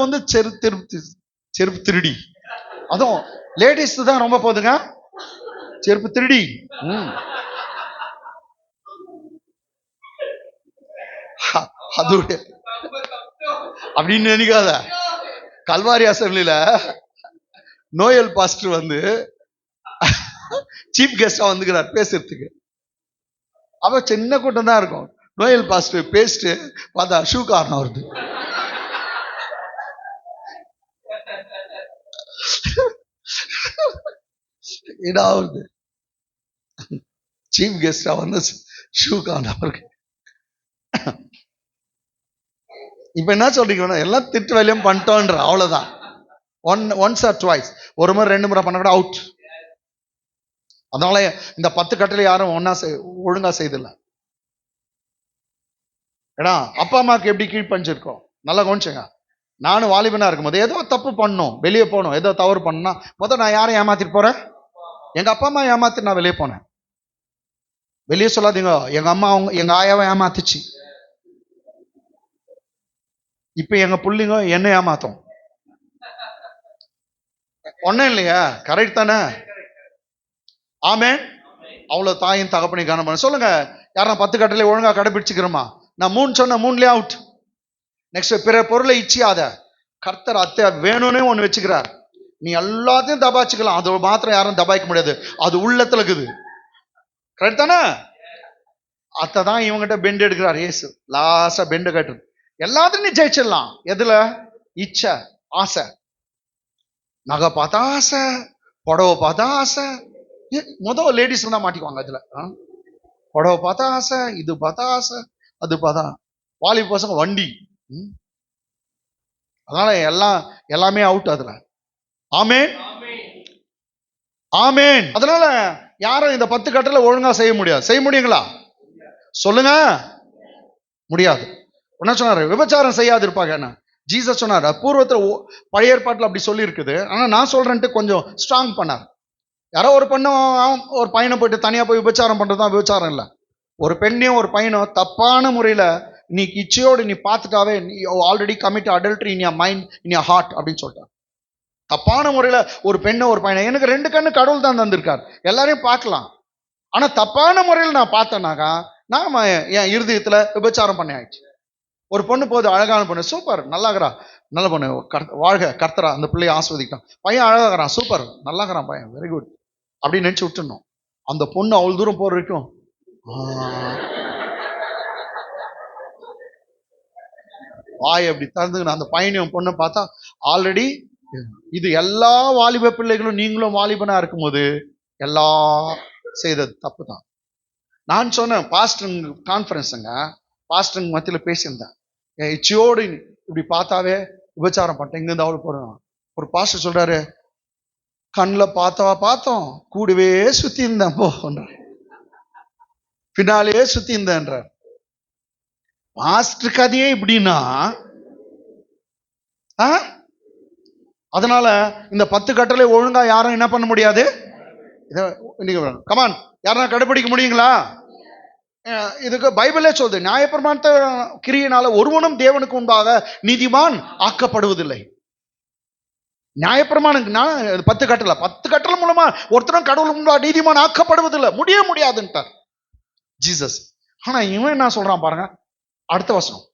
Speaker 2: வந்து செருப்பு திருடி, அதுவும் லேடிஸ் தான் ரொம்ப போதுங்க செருப்பு திருடி. அது அப்படின்னு நினைக்காத.
Speaker 1: கல்வாரி அசெம்பிளில நோயல் பாஸ்டர் வந்து சீஃப் கெஸ்டா வந்துக்கிறார் பேசுறதுக்கு. அவ சின்ன கூட்டம் தான் இருக்கும். நோயல் பாஸ்டர் பேசிட்டு பார்த்தா ஷூ காரணம் வருது. இதாவது சீஃப் கெஸ்டா வந்து ஷூ காரணம் இருக்கு. இப்ப என்ன சொல்றீங்க, எல்லாம் திட்டு வேலையும் பண்ணிட்டோன்ற, அவ்வளவுதான். ஒன்ஸ் ஆர் ட்வைஸ், ஒரு முறை 2 முறை பண்ண கூட அவுட். அதனால இந்த 10 கட்டளை யாரும் ஒழுங்கா செய்தில்லை. ஏன்னா அப்பா அம்மாவுக்கு எப்படி கீழ்பஞ்சிருக்கோம் நல்லா கவனிச்சுங்க. நானும் வாலிபனா இருக்கும்போது ஏதோ தப்பு பண்ணணும், வெளியே போகணும், ஏதோ தவறு பண்ணா முதல் நான் யாரை ஏமாத்திட்டு போறேன்? எங்க அப்பா அம்மா ஏமாத்தி நான் வெளியே போனேன். வெளியே சொல்லாதீங்க, எங்க அம்மா எங்க ஆயாவை ஏமாத்துச்சு. இப்ப எங்க புள்ளிங்க என்ன ஏமாத்தோம். ஒன்னும் இல்லையா? கரெக்ட் தானே? ஆமென். அவ்வளவு தாயின் தகப்பனை கனம் பண்ண சொல்லுங்க. யாரா 10 கட்டளை ஒழுங்கா கடைபிடிச்சுக்கிறோமா? நான் 3 சொன்ன 3லயே அவுட். நெக்ஸ்ட், பிற பொருளை இச்சியாத. கர்த்தர் அத்தை வேணும்னே ஒண்ணு வச்சுக்கிறார். நீ எல்லாத்தையும் தபாச்சுக்கலாம், அது மாத்திரம் யாரும் தபாய்க்க முடியாது. அது உள்ளத்துல இருக்குது. கரெக்ட் தானே? அத்தை தான் இவங்கிட்ட பெண்ட் எடுக்கிறார் இயேசு. லாஸ்டா பெண்டு கட்டு. எல்லாத்தையும் நீ ஜெயிச்சிடலாம். எதுல? இச்சை, ஆசை. நகை பார்த்தா ஆசை, புடவை பார்த்தா ஆசை. முதல் லேடிஸ் தான் மாட்டிக்குவாங்க இதுல. புடவை பார்த்தா ஆசை, இது பார்த்தா ஆசை, அது பார்த்தா. வாலி பசங்க வண்டி. அதனால எல்லாமே அவுட் அதுல. ஆமென், ஆமென். அதனால யாரும் இந்த 10 கட்டளை ஒழுங்கா செய்ய முடியாது. செய்ய முடியுங்களா? சொல்லுங்க. முடியாது. என்ன சொன்னாரு? விபச்சாரம் செய்யாது இருப்பாங்க. என்ன ஜீசஸ் சொன்னார். பூர்வத்தில் பழைய ஏற்பாட்டில் அப்படி சொல்லி இருக்குது. ஆனா நான் சொல்றேன்ட்டு கொஞ்சம் ஸ்ட்ராங் பண்ணார். யாரோ ஒரு பெண்ணோ ஒரு பையனை போயிட்டு தனியா போய் விபச்சாரம் பண்றதுதான் விபச்சாரம் இல்லை. ஒரு பெண்ணையும் ஒரு பையனோ தப்பான முறையில நீ இச்சையோடு நீ பார்த்துட்டாவே already commit adultery in your mind, in your heart அப்படின்னு சொல்லிட்டார். தப்பான முறையில ஒரு பெண்ணை ஒரு பையனை, எனக்கு 2 கண்ணு கடவுள் தான் தந்திருக்கார், எல்லாரையும் பார்க்கலாம். ஆனா தப்பான முறையில் நான் பார்த்தேன்னாக்கா நான் என் இருதயத்துல விபச்சாரம் பண்ணி ஆயிடுச்சு. ஒரு பொண்ணு போது, அழகான பொண்ணு, சூப்பர், நல்லாகிறா, நல்ல பொண்ணு, வாழ்க கர்த்தரா அந்த பிள்ளையை ஆஸ்வதிக்கிட்டான். பையன் அழகாகிறான், சூப்பர், நல்லாகிறான் பையன், வெரி குட் அப்படின்னு நினைச்சு விட்டுணும். அந்த பொண்ணு அவ்வளவு தூரம் போற வரைக்கும் வாய் அப்படி திறந்துக்கணும். அந்த பையனையும் பொண்ணை பார்த்தா ஆல்ரெடி இது எல்லா வாலிப பிள்ளைகளும் நீங்களும் வாலிபனா இருக்கும்போது எல்லாம் செய்தது தப்பு தான். நான் சொன்னேன் பாஸ்டருங்க கான்ஃபரன்ஸுங்க, பாஸ்டருங்க மத்தியில பேசியிருந்தேன். இச்சையோடு இப்படி பார்த்தாவே விபச்சாரம் பண்ணிட்டேன், இங்கிருந்து அவ்வளவு போறோம். ஒரு பாஸ்டர் சொல்றாரு, கண்ணில் பார்த்தோம், கூடவே சுத்தி இருந்தேன் போன்ற, பின்னாலே சுத்தி இருந்தேன்ற. பாஸ்டர் கதையே இப்படின்னா அதனால இந்த 10 கட்டளை ஒழுங்கா யாரும் என்ன பண்ண முடியாது. கமான், யாரும் கடைபிடிக்க முடியுங்களா? இதுக்கு பைபிளே சொல்லுது, நியாயப்பிரமாணத்தை கிரியினால ஒருவனும் தேவனுக்கு முன்பாக நீதிமான் ஆக்கப்படுவதில்லை. நியாயப்பிரமாணம் 10 கட்டளை, 10 கட்டளை மூலமா ஒருத்தரும் கடவுளுக்கு முன்பாக நீதிமான் ஆக்கப்படுவதில்லை, முடியாதுன்ட்டார் ஜீசஸ். ஆனா இவன் என்ன சொல்றான் பாருங்க, அடுத்த வசனம்.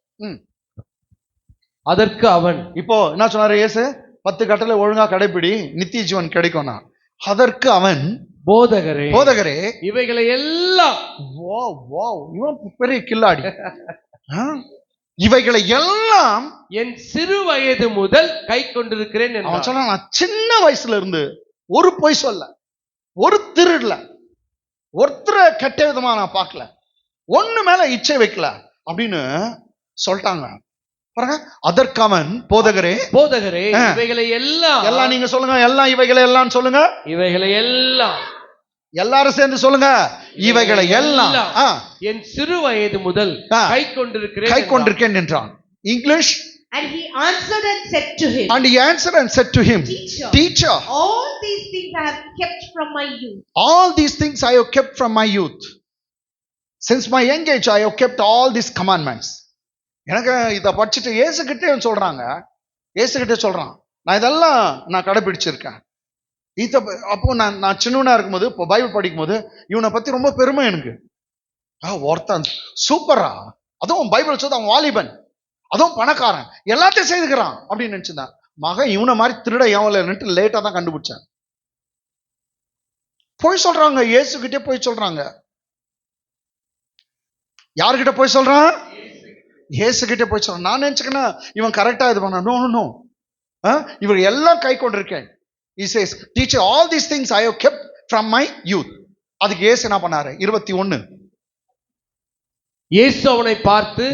Speaker 4: அதற்கு அவன்,
Speaker 1: இப்போ என்ன சொன்னாரு இயேசு? 10 கட்டளை ஒழுங்கா கடைபிடி, நித்திய ஜீவன் கிடைக்கும்னா. அதற்கு அவன், போதகரே
Speaker 4: இவைகளை எல்லாம்,
Speaker 1: இவன் பெரிய கில்லாடி, இவைகளை எல்லாம்
Speaker 4: என் சிறு வயது முதல் கை கொண்டிருக்கிறேன்.
Speaker 1: அவன் சொன்னான், நான் சின்ன வயசுல இருந்து ஒரு பொய் சொல்ல, ஒரு திருடல, ஒருத்தரை கெட்ட விதமா நான் பார்க்கல, ஒண்ணு மேல இச்சை வைக்கல அப்படின்னு சொல்லிட்டாங்க பாருங்க. அதற்கு அவன், போதகரே
Speaker 4: இவைகளை எல்லாம்
Speaker 1: நீங்க சொல்லுங்க, எல்லாம் இவைகளை எல்லாம் சொல்லுங்க,
Speaker 4: இவைகளை எல்லாம்
Speaker 1: எல்லாரும் சேர்ந்து சொல்லுங்க, இவைகளை எல்லாம்
Speaker 4: என் சிறு வயது முதல் கை கொண்டிருக்கிறேன்
Speaker 1: என்றான். English.
Speaker 3: And he answered and said to him, Teacher, all these things I have kept from my youth.
Speaker 1: All these things I have kept from my youth. Since my young age I have kept all these commandments. எனக்கு இதை படிச்சுட்டு இயேசுகிட்டே சொல்றாங்க, இயேசுகிட்டே சொல்றான், நான் இதெல்லாம் நான் கடைபிடிச்சிருக்கேன். அப்போ நான் சின்னவனா இருக்கும்போது, இப்போ பைபிள் படிக்கும் போது இவனை பத்தி ரொம்ப பெருமை எனக்கு. ஒருத்தன் சூப்பரா, அதுவும் பைபிள் சொல்லுது அவன் வாலிபன், அதுவும் பணக்காரன், எல்லாத்தையும் செய்துக்கிறான் அப்படின்னு நினைச்சிருந்தான். மகன் இவனை மாதிரி திருட ஏவலன்ட்டு லேட்டா தான் கண்டுபிடிச்சேன். போய் சொல்றாங்க, இயேசு கிட்டே போய் சொல்றாங்க. யாருக்கிட்ட போய் சொல்றான்? இயேசு கிட்டே போய் சொல்றான். நான் நினைச்சுக்கேன்னா இவன் கரெக்டா இது பண்ண. நோ நோ, இவர் எல்லாம் கை கொண்டிருக்கேன். He says, teacher, all these things I have kept from my youth. அதுக்கு இயேசு என்ன பண்ணாரு? 21.
Speaker 4: இயேசு அவனை பார்த்து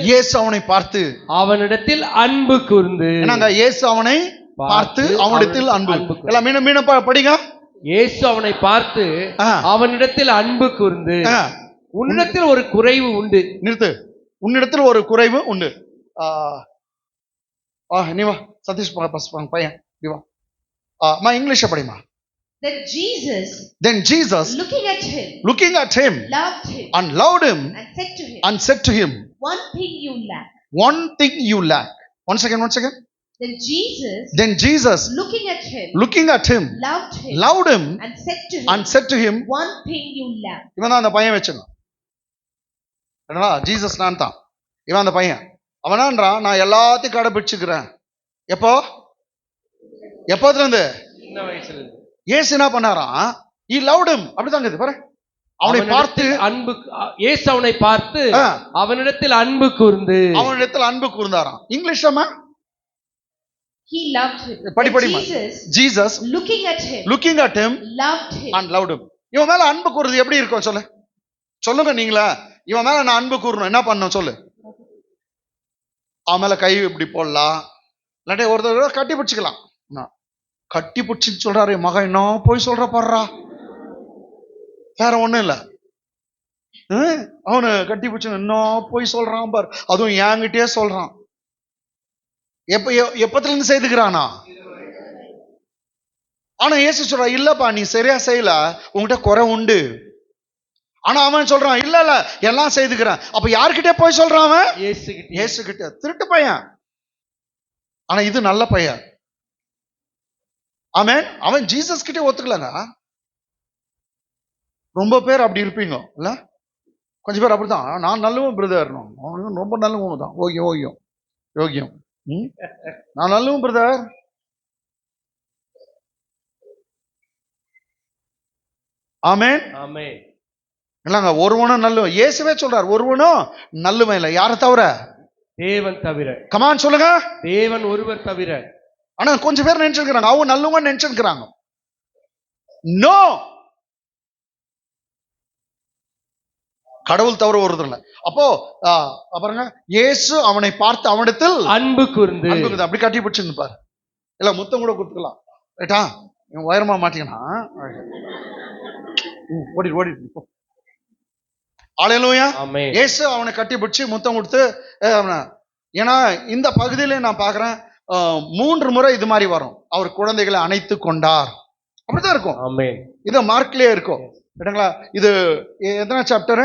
Speaker 4: அவனிடத்தில் அன்பு கூர்ந்து.
Speaker 1: என்னங்க? இயேசு அவனை பார்த்து அவனிடத்தில் அன்பு. எல்லாம் மீண்டும் மீண்டும் படிங்க.
Speaker 4: இயேசு அவனை பார்த்து அவனிடத்தில் அன்பு கூர்ந்து, உன்னிடத்தில் ஒரு குறைவு உண்டு.
Speaker 1: நிறுத்து. உன்னிடத்தில் ஒரு குறைவு உண்டு. நீ வா சதீஷ் பையன், நீ வா. இங்கிலீஷ படிமா. Then Jesus looking at him and loved him and said to him,
Speaker 3: one thing you lack. One second. Then Jesus looking at him
Speaker 1: loved him
Speaker 3: and said to him,
Speaker 1: one
Speaker 3: thing you lack.
Speaker 1: இவன் தான் அந்த பையன் வச்சுங்க. ஜீசஸ் நான் தான். இவன் அந்த பையன். அவனான்றான், நான் எல்லாத்தையும் கடைபிடிச்சுக்கிறேன். எப்போதுல இருந்து?
Speaker 4: சின்ன வயசுல இருந்து.
Speaker 1: இயேசு என்ன பண்ணாராம்? He loved him. அப்படிதாங்க இது பாரு. அவனை பார்த்து
Speaker 4: அன்பு. இயேசு அவனை பார்த்து அவனிடத்தில் அன்பு கூர்ந்தாராம். இங்கிலீஷ்லமா?
Speaker 3: He loved him.
Speaker 1: படிமா. Jesus
Speaker 3: looking at him loved him
Speaker 1: and loved him. இவன் மேல அன்பு கூர்றது எப்படி இருக்கும் சொல்லுங்க நீங்களா? இவன் மேல நான் அன்பு கூறணும், என்ன பண்ணணும் சொல்லு? அவன் மேல கை இப்படி போடலாம், இல்லாட்டி ஒருத்தர் கட்டி பிடிச்சிக்கலாம். கட்டி பிடிச்சி சொல்றாரு, மகன் என்ன போய் சொல்ற பாடுறா, வேற ஒண்ணும் இல்ல. அவனு கட்டி பிடிச்சி என்ன போய் சொல்றான் பாரு, அதுவும் என்கிட்டயே சொல்றான். எப்பத்துல இருந்து செய்துக்கிறானா? ஆனா இயேசு சொல்றா, இல்லப்பா நீ சரியா செய்யல, உங்ககிட்ட குறை உண்டு. ஆனா அவன் சொல்றான், இல்ல எல்லாம் செய்துக்கிறான். அப்ப யாருக்கிட்டே போய் சொல்றான் அவன்? இயேசு கிட்ட. திருட்டு பையன், ஆனா இது நல்ல பையன். ஆமென். அவன் ஜீசஸ் கிட்டே ஒத்துக்கலங்க. ரொம்ப பேர் அப்படி இருப்பீங்க இல்ல? கொஞ்சம் பேர் அப்படித்தான், நான் நல்லவன் பிரதர், ரொம்ப நல்லவன் தான், யோகியம் நான் நல்லவன் பிரதர். ஆமென். இல்லங்க, ஒருவனும் நல்லவன். இயேசுவே சொல்றார், ஒருவனும் நல்லவன் இல்லை. யாரை தவிர?
Speaker 4: தேவன் தவிர.
Speaker 1: கமான் சொல்லுங்க.
Speaker 4: தேவன் ஒருவர் தவிர.
Speaker 1: ஆனா கொஞ்சம் பேர் நினைச்சிருக்கிறாங்க அவங்க நல்லவங்க நினைச்சிருக்கிறாங்க. நோ, கடவுள் தவிர ஒருத்தர் இல்லை. அப்போ பாருங்க, இயேசு அவனை பார்த்து அவனிடத்தில்
Speaker 4: அன்பு கூர்ந்து.
Speaker 1: அப்படி கட்டி பிடிச்சிருந்து பாரு. இல்ல முத்தம் கூட கொடுத்துக்கலாம். ரைட்டா? உயரமா மாட்டீங்கன்னா ஓடி அல்லேலூயா. இயேசு அவனை கட்டி பிடிச்சி முத்தம் கொடுத்து, ஏன்னா இந்த பகுதியில நான் பாக்குறேன் 3 முறை இது மாதிரி வரும். அவர் குழந்தைகளை அணைத்து கொண்டார். அப்படிதான் இருக்கும். இது மார்க்லயே இருக்கும். இது எத்தனை சாப்டர்?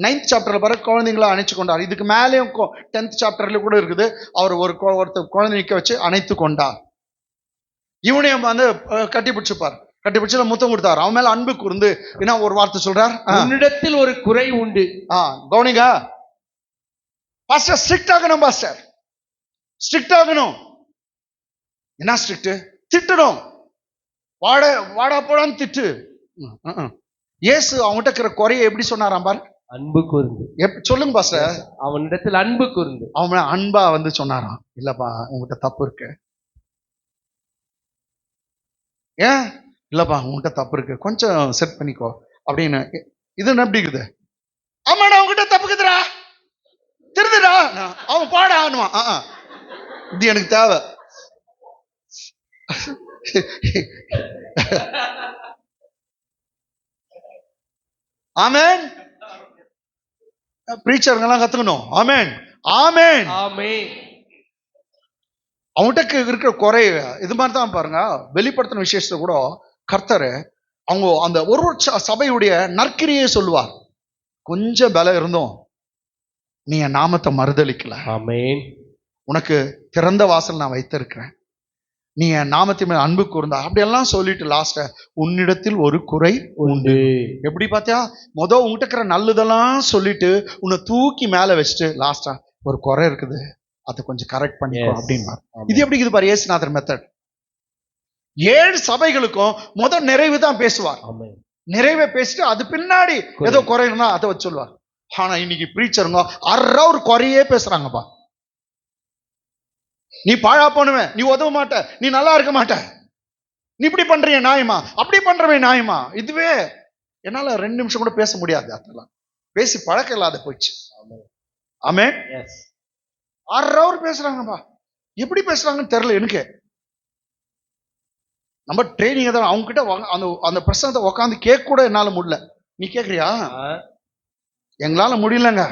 Speaker 1: 9th சாப்டர்ல பாரு, குழந்தைங்களை அணைச்சு கொண்டார். இதுக்கு மேலேயும் 10th சாப்டர்ல கூட இருக்குது. அவர் ஒருத்தர் குழந்தை நிக்க வச்சு அணைத்து கொண்டார். இவனையும் வந்து கட்டி பிடிச்சுப்பார். கட்டி பிடிச்சு முத்தம் கொடுத்தார். அவன் மேல அன்பு கூர்ந்து என்ன ஒரு வார்த்தை சொல்றார்,
Speaker 4: உன்னிடத்தில் ஒரு குறை உண்டு.
Speaker 1: கவனிங்க பாஸ்டர், ஸ்ட்ரிக்ட் ஆகணும் பாஸ்டர், ஸ்ட்ரிக்ட் ஆகணும். என்ன ஸ்ட்ரிக்ட்? திட்டணும். வாடா போடான்னு திட்டு. இயேசு அவன்கிட்ட இருக்கிற குறைய எப்படி சொன்னாராம் பாரு?
Speaker 4: அன்பு கூர்ந்து.
Speaker 1: சொல்லுங்க பாஸ்டர்.
Speaker 4: அவனிடத்தில் அன்பு கூர்ந்து.
Speaker 1: அவன் அன்பா வந்து சொன்னாராம், இல்லப்பா உங்ககிட்ட தப்பு இருக்கு. ஏன்? இல்லப்பா உங்ககிட்ட தப்பு இருக்கு, கொஞ்சம் செட் பண்ணிக்கோ அப்படின்னு. இது எப்படி இருக்குது? ஆமாடா உங்ககிட்ட தப்புக்குதுடா, திருதுடா, அவன் பாட ஆடுவான். இது எனக்கு தேவை. ஆமென். பிரீச்சர்ங்கெல்லாம் கத்துக்கணும். ஆமென் ஆமென்
Speaker 4: ஆமென்.
Speaker 1: அவன்கிட்ட இருக்கிற குறை இது மாதிரி தான் பாருங்க. வெளிப்படுத்தின விசேஷத்தை கூட கர்த்தர் அவங்க அந்த ஒரு சபையுடைய நற்கிரியை சொல்லுவார். கொஞ்சம் பலம் இருந்தோம், நீ என் நாமத்தை மறுதலிக்கல,
Speaker 4: ஆமென்,
Speaker 1: உனக்கு திறந்த வாசல் நான் வைத்திருக்கிறேன், நீ என் நாமத்தின் மேல் அன்பு கூர்ந்தா, அப்படியெல்லாம் சொல்லிட்டு லாஸ்ட உன்னிடத்தில் ஒரு குறை உண்டு. எப்படி பார்த்தியா? உங்ககிட்ட இருக்கிற நல்லதெல்லாம் சொல்லிட்டு உன்னை தூக்கி மேல வச்சுட்டு லாஸ்டா ஒரு குறை இருக்குது, அதை கொஞ்சம் கரெக்ட் பண்ணிக்கோ அப்படின்னு. இது எப்படி இது பாரு இயேசுநாதர் மெத்தட். 7 சபைகளுக்கும் முதல் நிறைவு தான் பேசுவார். நிறைவே பேசிட்டு அது பின்னாடி ஏதோ குறைனா அதை வச்சு சொல்லுவார். ஆனா இன்னைக்கு பிரீச்சருங்க ஒரு குறையே பேசுறாங்கப்பா. நீ பாழா போனுவேன், நீ உதவ மாட்ட, நீ நல்லா இருக்க மாட்ட, நீ இப்படி பண்றீங்க நியாயமா, அப்படி பண்றவே நியாயமா. இதுவே என்னால 2 நிமிஷம் கூட பேச முடியாது. அதெல்லாம் பேசி பழக்கம் இல்லாத போயிடுச்சு. ஆமென். பேசுறாங்கப்பா. எப்படி பேசுறாங்கன்னு தெரியல எனக்கு. நம்ம ட்ரைனிங் தான் அவங்க கிட்ட அந்த அந்த பிரசங்கத்தை உட்காந்து கேட்க கூட என்னால முடியல. நீ கேக்குறியா? எங்களால முடியலங்க.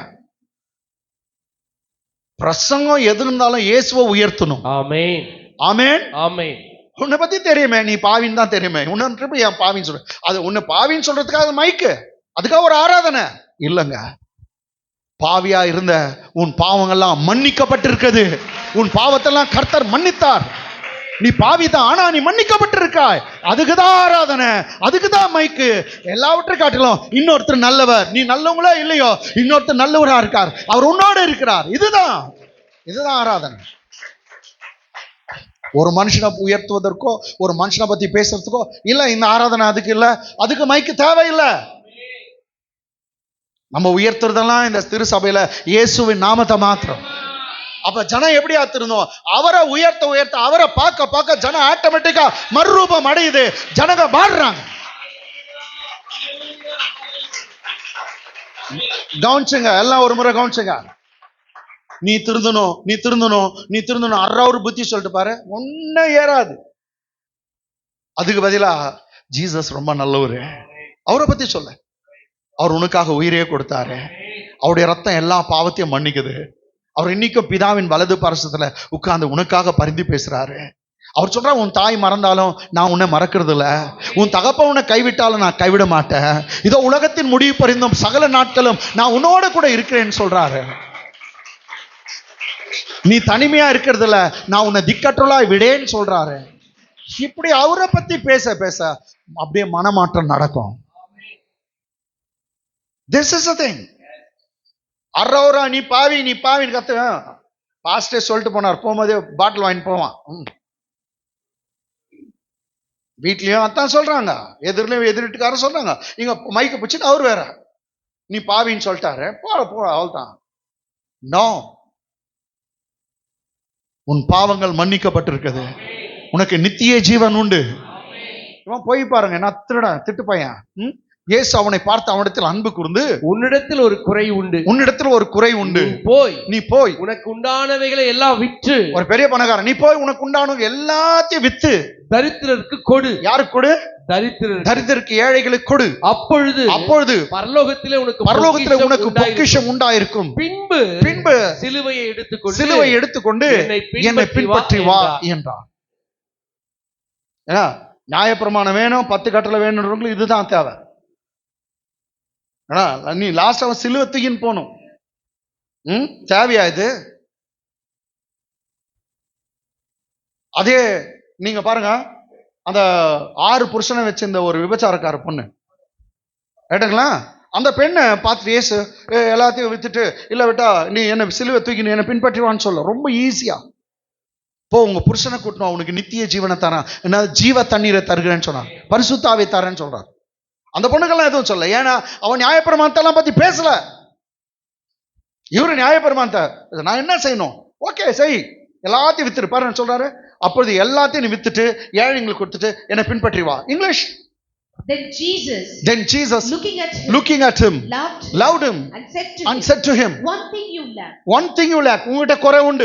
Speaker 1: பிரசங்கம் எது இருந்தாலும் இயேசுவை உயர்த்தணும். ஆமென் ஆமென் ஆமென். உன்னை பத்தி தெரியுமே, நீ பாவின்னு தான் தெரியுமே. உன்ன என் பாவின்னு சொல்ற, அது உன்னை பாவின்னு சொல்றதுக்காக மைக்கு, அதுக்காக ஒரு ஆராதனை இல்லைங்க. பாவியா இருந்த உன் பாவங்கள்லாம் மன்னிக்கப்பட்டிருக்கிறது. உன் பாவத்தெல்லாம் கர்த்தர் மன்னித்தார். நீ பாவிதான், ஆனா நீ மன்னிக்கப்பட்டிருக்காய். அதுக்குதான் ஆராதனை, அதுக்குதான் மைக்கு. எல்லாவற்றையும் காட்டிலும் இன்னொருத்தர் நல்லவர். நீ நல்லவங்களோ இல்லையோ, இன்னொருத்தர் நல்லவரா இருக்கார், அவர் உன்னோட இருக்கிறார். இதுதான் ஆராதனை. ஒரு மனுஷனை உயர்த்துவதற்கோ ஒரு மனுஷனை பத்தி பேசுறதுக்கோ இல்ல இந்த ஆராதனை. அதுக்கு இல்ல, அதுக்கு மைக்கு தேவையில்லை. நம்ம உயர்த்துறதெல்லாம் இந்த திரு சபையில இயேசுவின் நாமத்தை மாத்திரம். அப்ப ஜனம் எப்படி ஆத்திருந்தோம்? அவரை உயர்த்த அவரை பார்க்க ஜனம் ஆட்டோமேட்டிக்கா மறுரூபம் அடையுது. ஜனங்க மாறுறாங்க. கவனிச்சுங்க, எல்லாம் ஒரு முறை கவனிச்சுங்க. நீ திருந்தணும் ஒரு புத்தி சொல்லிட்டு பாரு, ஒன்னும் ஏறாது. அதுக்கு பதிலா ஜீசஸ் ரொம்ப நல்லவரு, அவரை பத்தி சொல்ல. அவர் உனக்காக உயிரையே கொடுத்தாரு. அவருடைய ரத்தம் எல்லா பாவத்தையும் மன்னிக்குது. அவர் இன்னைக்கும் பிதாவின் வலது பரிசத்துல உட்கார்ந்து உனக்காக பரிந்து பேசுறாரு. அவர் சொல்றா, உன் தாய் மறந்தாலும் நான் உன்னை மறக்கிறது இல்ல, உன் தகப்ப உன்னை கைவிட்டாலும் நான் கைவிட மாட்டேன், இதோ உலகத்தின் முடிவு பரிந்தும் சகல நாட்களும் நான் உன்னோட கூட இருக்கிறேன்னு சொல்றாரு. நீ தனிமையா இருக்கிறது இல்ல, நான் உன்னை திக்கற்றலாய் விடேன்னு சொல்றாரு. இப்படி அவரை பத்தி பேச பேச அப்படியே மனமாற்றம் நடக்கும். This is the thing. அறவுரா நீ பாவின்னு கத்து பாஸ்டே சொல்லிட்டு போனார். போகும்போதே பாட்டில் வாங்கிட்டு போவான். வீட்லயும் அதான் சொல்றாங்க, எதிரிலையும் எதிர்ட்டுக்காரன் சொல்றாங்க. நீங்க மைக்க பிடிச்சிட்டு அவர் வேற நீ பாவின்னு சொல்லிட்டாரு, போற அவள்தான். நோ, உன் பாவங்கள் மன்னிக்கப்பட்டிருக்குது, உனக்கு நித்திய ஜீவன் உண்டு. இவன் போய் பாருங்க, நான் திட்டு பையன். இயேசு அவனை பார்த்து அவனிடத்தில் அன்பு கூர்ந்து,
Speaker 4: உன்னிடத்தில் ஒரு குறை உண்டு,
Speaker 1: நீ போய்
Speaker 4: உனக்கு உண்டானவைகளை எல்லாம் விற்று,
Speaker 1: ஒரு பெரிய பணக்காரன், நீ போய் உனக்கு உண்டானவங்க எல்லாத்தையும் வித்து
Speaker 4: தரித்திரருக்கு கொடு.
Speaker 1: யாருக்கு கொடு? தரித்திரருக்கு, ஏழைகளுக்கு கொடு. அப்பொழுது பரலோகத்திலே உனக்கு பொக்கிஷம் உண்டாயிருக்கும். பின்பு சிலுவையை எடுத்துக்கொண்டு என்னை பின்பற்றி வா என்றார். நியாயப்பிரமாணம் வேணும், 10 கட்டளை வேணும்ன்றவங்களுக்கு இதுதான் தேவை. நீ லாஸ்ட் அவன் சிலுவத்துக்கின்னு போகணும். தேவையா இது? அதே நீங்க பாருங்க, அந்த 6 புருஷனை வச்சிருந்த ஒரு விபச்சாரக்கார பொண்ணு ரைட்டுங்களா, அந்த பெண்ணை பார்த்துட்டு இயேசு எல்லாத்தையும் வித்துட்டு, இல்ல விட்டா நீ என்ன சிலுவை தூக்கி என்ன பின்பற்றிவான்னு சொல்ல ரொம்ப ஈஸியா. போ, உங்க புருஷனை கூட்டணும், அவனுக்கு நித்திய ஜீவனை தரான், என்ன ஜீவ தண்ணீரை தருகிறேன்னு சொன்னான், பரிசுத்தாவை தரேன்னு சொல்றான். அந்த பொண்ணுக்கெல்லாம் எதுவும் சொல்ல, ஏன்னா அவன் நியாயப்பிரமாணத்தெல்லாம் பத்தி பேசல. இவரு நியாயப்பிரமாணத்தை நான் என்ன செய்யணும், ஓகே செய், எல்லாத்தையும் வித்துட்டு பாருன்னு சொல்றாரு. அப்பொழுது எல்லாத்தையும் நீ வித்துட்டு ஏழைங்களுக்கு கொடுத்துட்டு என்னை பின்பற்றி வா. English. Then Jesus looking at him loved him and said to him, one thing you lack. உங்ககிட்ட குறை உண்டு.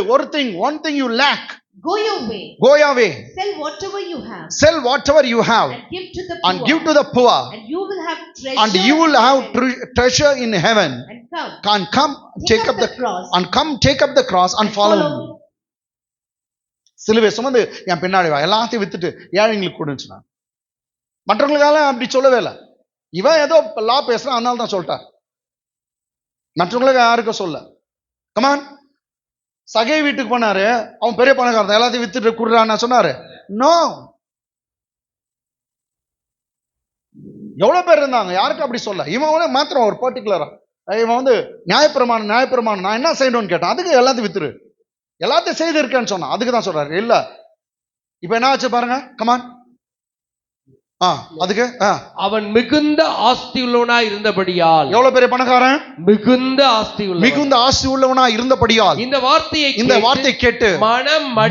Speaker 1: one thing you lack. Go your way. Sell whatever you have and give to the poor, and you will have treasure in heaven. And come take up the cross and follow me. சிலுவை சுமந்து என் பின்னாடி வா, எல்லாத்தையும் வித்துட்டு ஏழைங்களுக்கு கொடுன்னு சொன்னான். மற்றவங்களுக்காக அப்படி சொல்லவே இல்லை. இவன் ஏதோ லா பேசுறான், அதனால தான் சொல்லிட்டார். மற்றவங்களுக்கு யாருக்கும் சொல்ல. கமான், சகை வீட்டுக்கு போனாரு, அவன் பெரிய பணக்காரன், எல்லாத்தையும் வித்துட்டு குடுறான்னு சொன்னாரு. நோ, எவ்வளவு பேர் இருந்தாங்க, யாருக்கும் அப்படி சொல்ல. இவன் மாத்திரம் ஒரு பர்டிகுலரா, இவன் நியாயப்பிரமாணம் நான் என்ன செய்யணும்னு கேட்டான். அதுக்கு எல்லாத்தையும் வித்துரு, எல்லாத்தையும் செய்து இருக்கேன்னு சொன்னான். அதுக்கு தான் சொல்றாரு. இல்ல இப்ப என்ன ஆச்சு பாருங்க, கமான். அதுக்கு
Speaker 4: அவன் மிகுந்த ஆஸ்தி உள்ளவனா இருந்தபடியால்.
Speaker 1: எவ்வளவு பெரிய பணக்காரன்?
Speaker 4: மிகுந்த ஆஸ்தி
Speaker 1: உள்ளவனா இருந்தபடியால்
Speaker 4: இந்த வார்த்தையை
Speaker 1: கேட்டு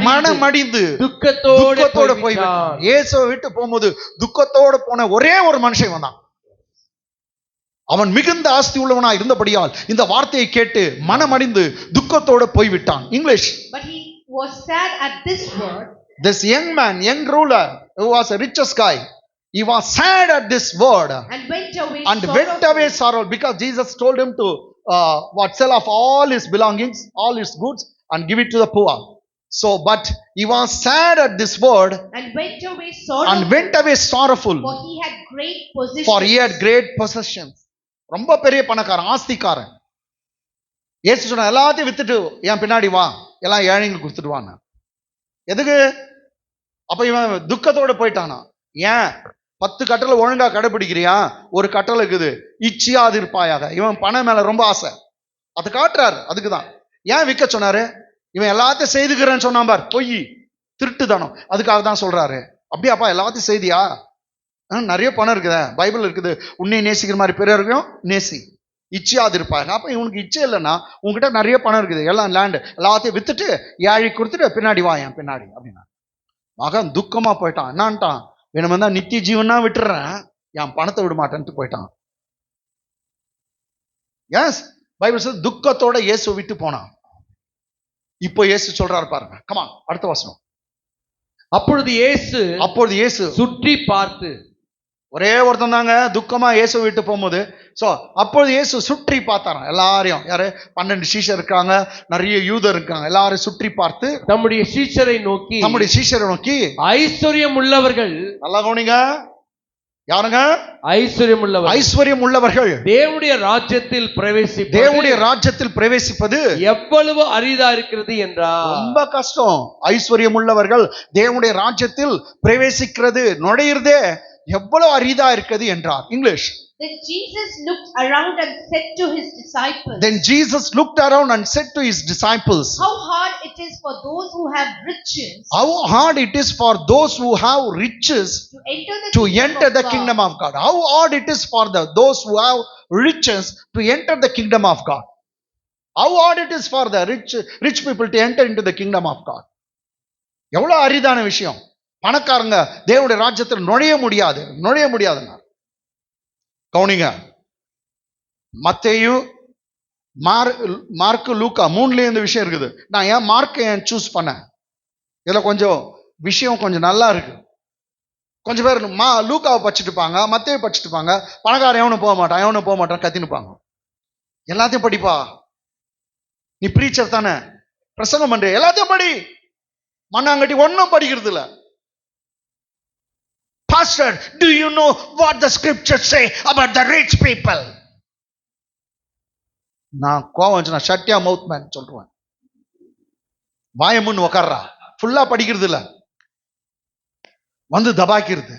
Speaker 1: மனமடிந்து துக்கத்தோட போய் இயேசுவை விட்டு போகும்போது துக்கத்தோட போன ஒரே ஒரு மனுஷன் வந்தான். அவன் மிகுந்த ஆஸ்தி உள்ளவனா இருந்தபடியால் இந்த வார்த்தையை கேட்டு மனமடிந்து துக்கத்தோட போய்விட்டான். English.
Speaker 3: But he was sad at this word.
Speaker 1: This young man, young ruler, who was a richest guy, he was sad at this word and went away sorrow, because Jesus told him to sell off all his belongings, all his goods, and give it to the poor. So, but he was sad at this word
Speaker 3: and went away sorrowful,
Speaker 1: for he had great possessions. ரொம்ப பெரிய பணக்காரன், ஆஸ்திக்காரன். இயேசு சொன்ன எல்லாத்தையும் வித்துட்டு என் பின்னாடி வா, எல்லாம் ஏழைங்களுக்கு கொடுத்துட்டு வான்னு. எதுக்கு? அப்ப இவன் துக்கத்தோட போயிட்டானா. ஏன்? 10 கட்டளை ஒழுங்கா கடைபிடிக்கிறியா? ஒரு கட்டளை இருக்குது, இச்சியாது இருப்பாயாக. இவன் பணம் மேல ரொம்ப ஆசை, அதை காட்டுறாரு. அதுக்குதான் ஏன் விற்க சொன்னாரு? இவன் எல்லாத்தையும் செய்துக்கிறேன்னு சொன்னான் பார், பொய், திருட்டுதானோ. அதுக்காக தான் சொல்றாரு. அப்படியாப்பா எல்லாத்தையும் செய்தியா? நிறைய பணம் இருக்குதா, பைபிள் இருக்குது, உன்னை நேசிக்கிற மாதிரி பிறரையும் நேசி, இச்சையாது இருப்பாங்க. அப்ப இவனுக்கு இச்சை இல்லைன்னா, உங்ககிட்ட நிறைய பணம் இருக்குது, எல்லாம் லேண்டு எல்லாத்தையும் வித்துட்டு ஏழை கொடுத்துட்டு பின்னாடி வா என் பின்னாடி அப்படின்னா. மகன் துக்கமா போயிட்டான். என்னான்ட்டான்? வேணுமே தான் நித்திய ஜீவனா விட்டுறேன், என் பணத்தை விட மாட்டேன்ட்டு போயிட்டான். எஸ், பைபிள் சொல்லுது துக்கத்தோட இயேசு விட்டு போனான். இப்போ இயேசு சொல்றாரு பாருங்க, கமான், அடுத்த வசனம்.
Speaker 4: அப்பொழுது இயேசு சுற்றி பார்த்து,
Speaker 1: ஒரே ஒருத்தன் தாங்க துக்கமா இயேசு விட்டு போகும்போது. சோ அப்பொழுது இயேசு சுற்றி பார்த்தாராம் எல்லாரையும். யாரு? 12 சீஷர் இருக்காங்க, நிறைய யூதர் இருக்காங்க. எல்லாரும் சுற்றி பார்த்து
Speaker 4: நம்முடைய சீஷரை நோக்கி ஐஸ்வர்யம் உள்ளவர்கள்,
Speaker 1: நல்லா கவனிங்க, யாருங்க?
Speaker 4: ஐஸ்வர்யம் உள்ளவர்கள்
Speaker 1: தேவனுடைய ராஜ்யத்தில் பிரவேசிப்பது
Speaker 4: எவ்வளவு அரிதா இருக்கிறது என்றார்.
Speaker 1: ரொம்ப கஷ்டம். ஐஸ்வர்யம் உள்ளவர்கள் தேவனுடைய ராஜ்யத்தில் பிரவேசிக்கிறது, நுழையிறதே எவ்வளவு அரிதா இருக்குது என்றார். English.
Speaker 3: Then Jesus looked around and said to his disciples. How hard it is for those who have riches. To enter the kingdom of God. How hard it is for those who have riches to enter the kingdom of God. How hard it is for the rich people to enter into the kingdom of God. எவ்வளவு அரிதான விஷயம். பணக்காரங்க தேவனுடைய ராஜ்யத்தில் நுழைய முடியாதுன்னா கவுனிங்க. மத்தேயு, மார்க்கு, லூக்கா 3லயும் இந்த விஷயம் இருக்குது. நான் ஏன் மார்க்கை சூஸ் பண்ணேன்? இதுல கொஞ்சம் விஷயம் கொஞ்சம் நல்லா இருக்கு. கொஞ்சம் பேர் லூக்காவை படிச்சுட்டுப்பாங்க, மத்தேயு படிச்சுட்டுப்பாங்க. பணக்காரன் எவனும் போக மாட்டான் கத்தினுப்பாங்க. எல்லாத்தையும் படிப்பா, நீ பிரீச்சர் தானே, பிரசங்கம் பண்ற, எல்லாத்தையும் படி. மண்ணாங்கட்டி ஒன்னும் படிக்கிறது இல்ல. Pastor, do you know what the scriptures say about the rich people? நான் கோவம் வந்துச்சுன்னா shut your mouth man சொல்றேன். வாயை முன்னு உட்கார்றா. ஃபுல்லா படிக்கிறது இல்ல, வந்து தபாக்கிறது.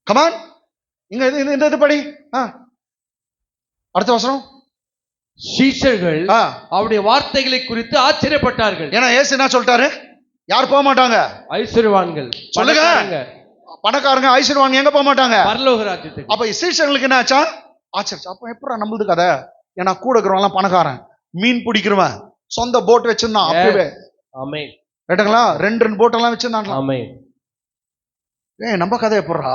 Speaker 3: கமான், இங்க இந்த படி. அடுத்த வசனம்.
Speaker 4: சீஷர்கள் அவருடைய வார்த்தைகளை குறித்து ஆச்சரியப்பட்டார்கள்.
Speaker 1: ஏன்னா இயேசு என்ன சொல்லிட்டாரு? யார் போக மாட்டாங்க?
Speaker 4: ஐஸ்வர்யவான்கள்.
Speaker 1: சொல்லுங்க, பணக்காரங்க ஐஸ்வர்யவான்கள் எங்க போக மாட்டாங்க?
Speaker 4: பரலோக ராஜ்யத்துக்கு.
Speaker 1: அப்ப சீஷர்களுக்கு என்ன ஆச்சா? ஆச்சரிச்சு. அப்ப எப்படா நம்மளுது கதை? ஏன்னா கூட இருக்கிறவங்க பணக்காரன், மீன் பிடிக்கிறவன், சொந்த போட் வச்சிருந்தான் அப்பவே.
Speaker 4: ஆமென்.
Speaker 1: ரைட்டுங்களா? 2 போட் எல்லாம் வச்சிருந்தாங்க.
Speaker 4: ஆமென்.
Speaker 1: நம்ம கதை எப்படா?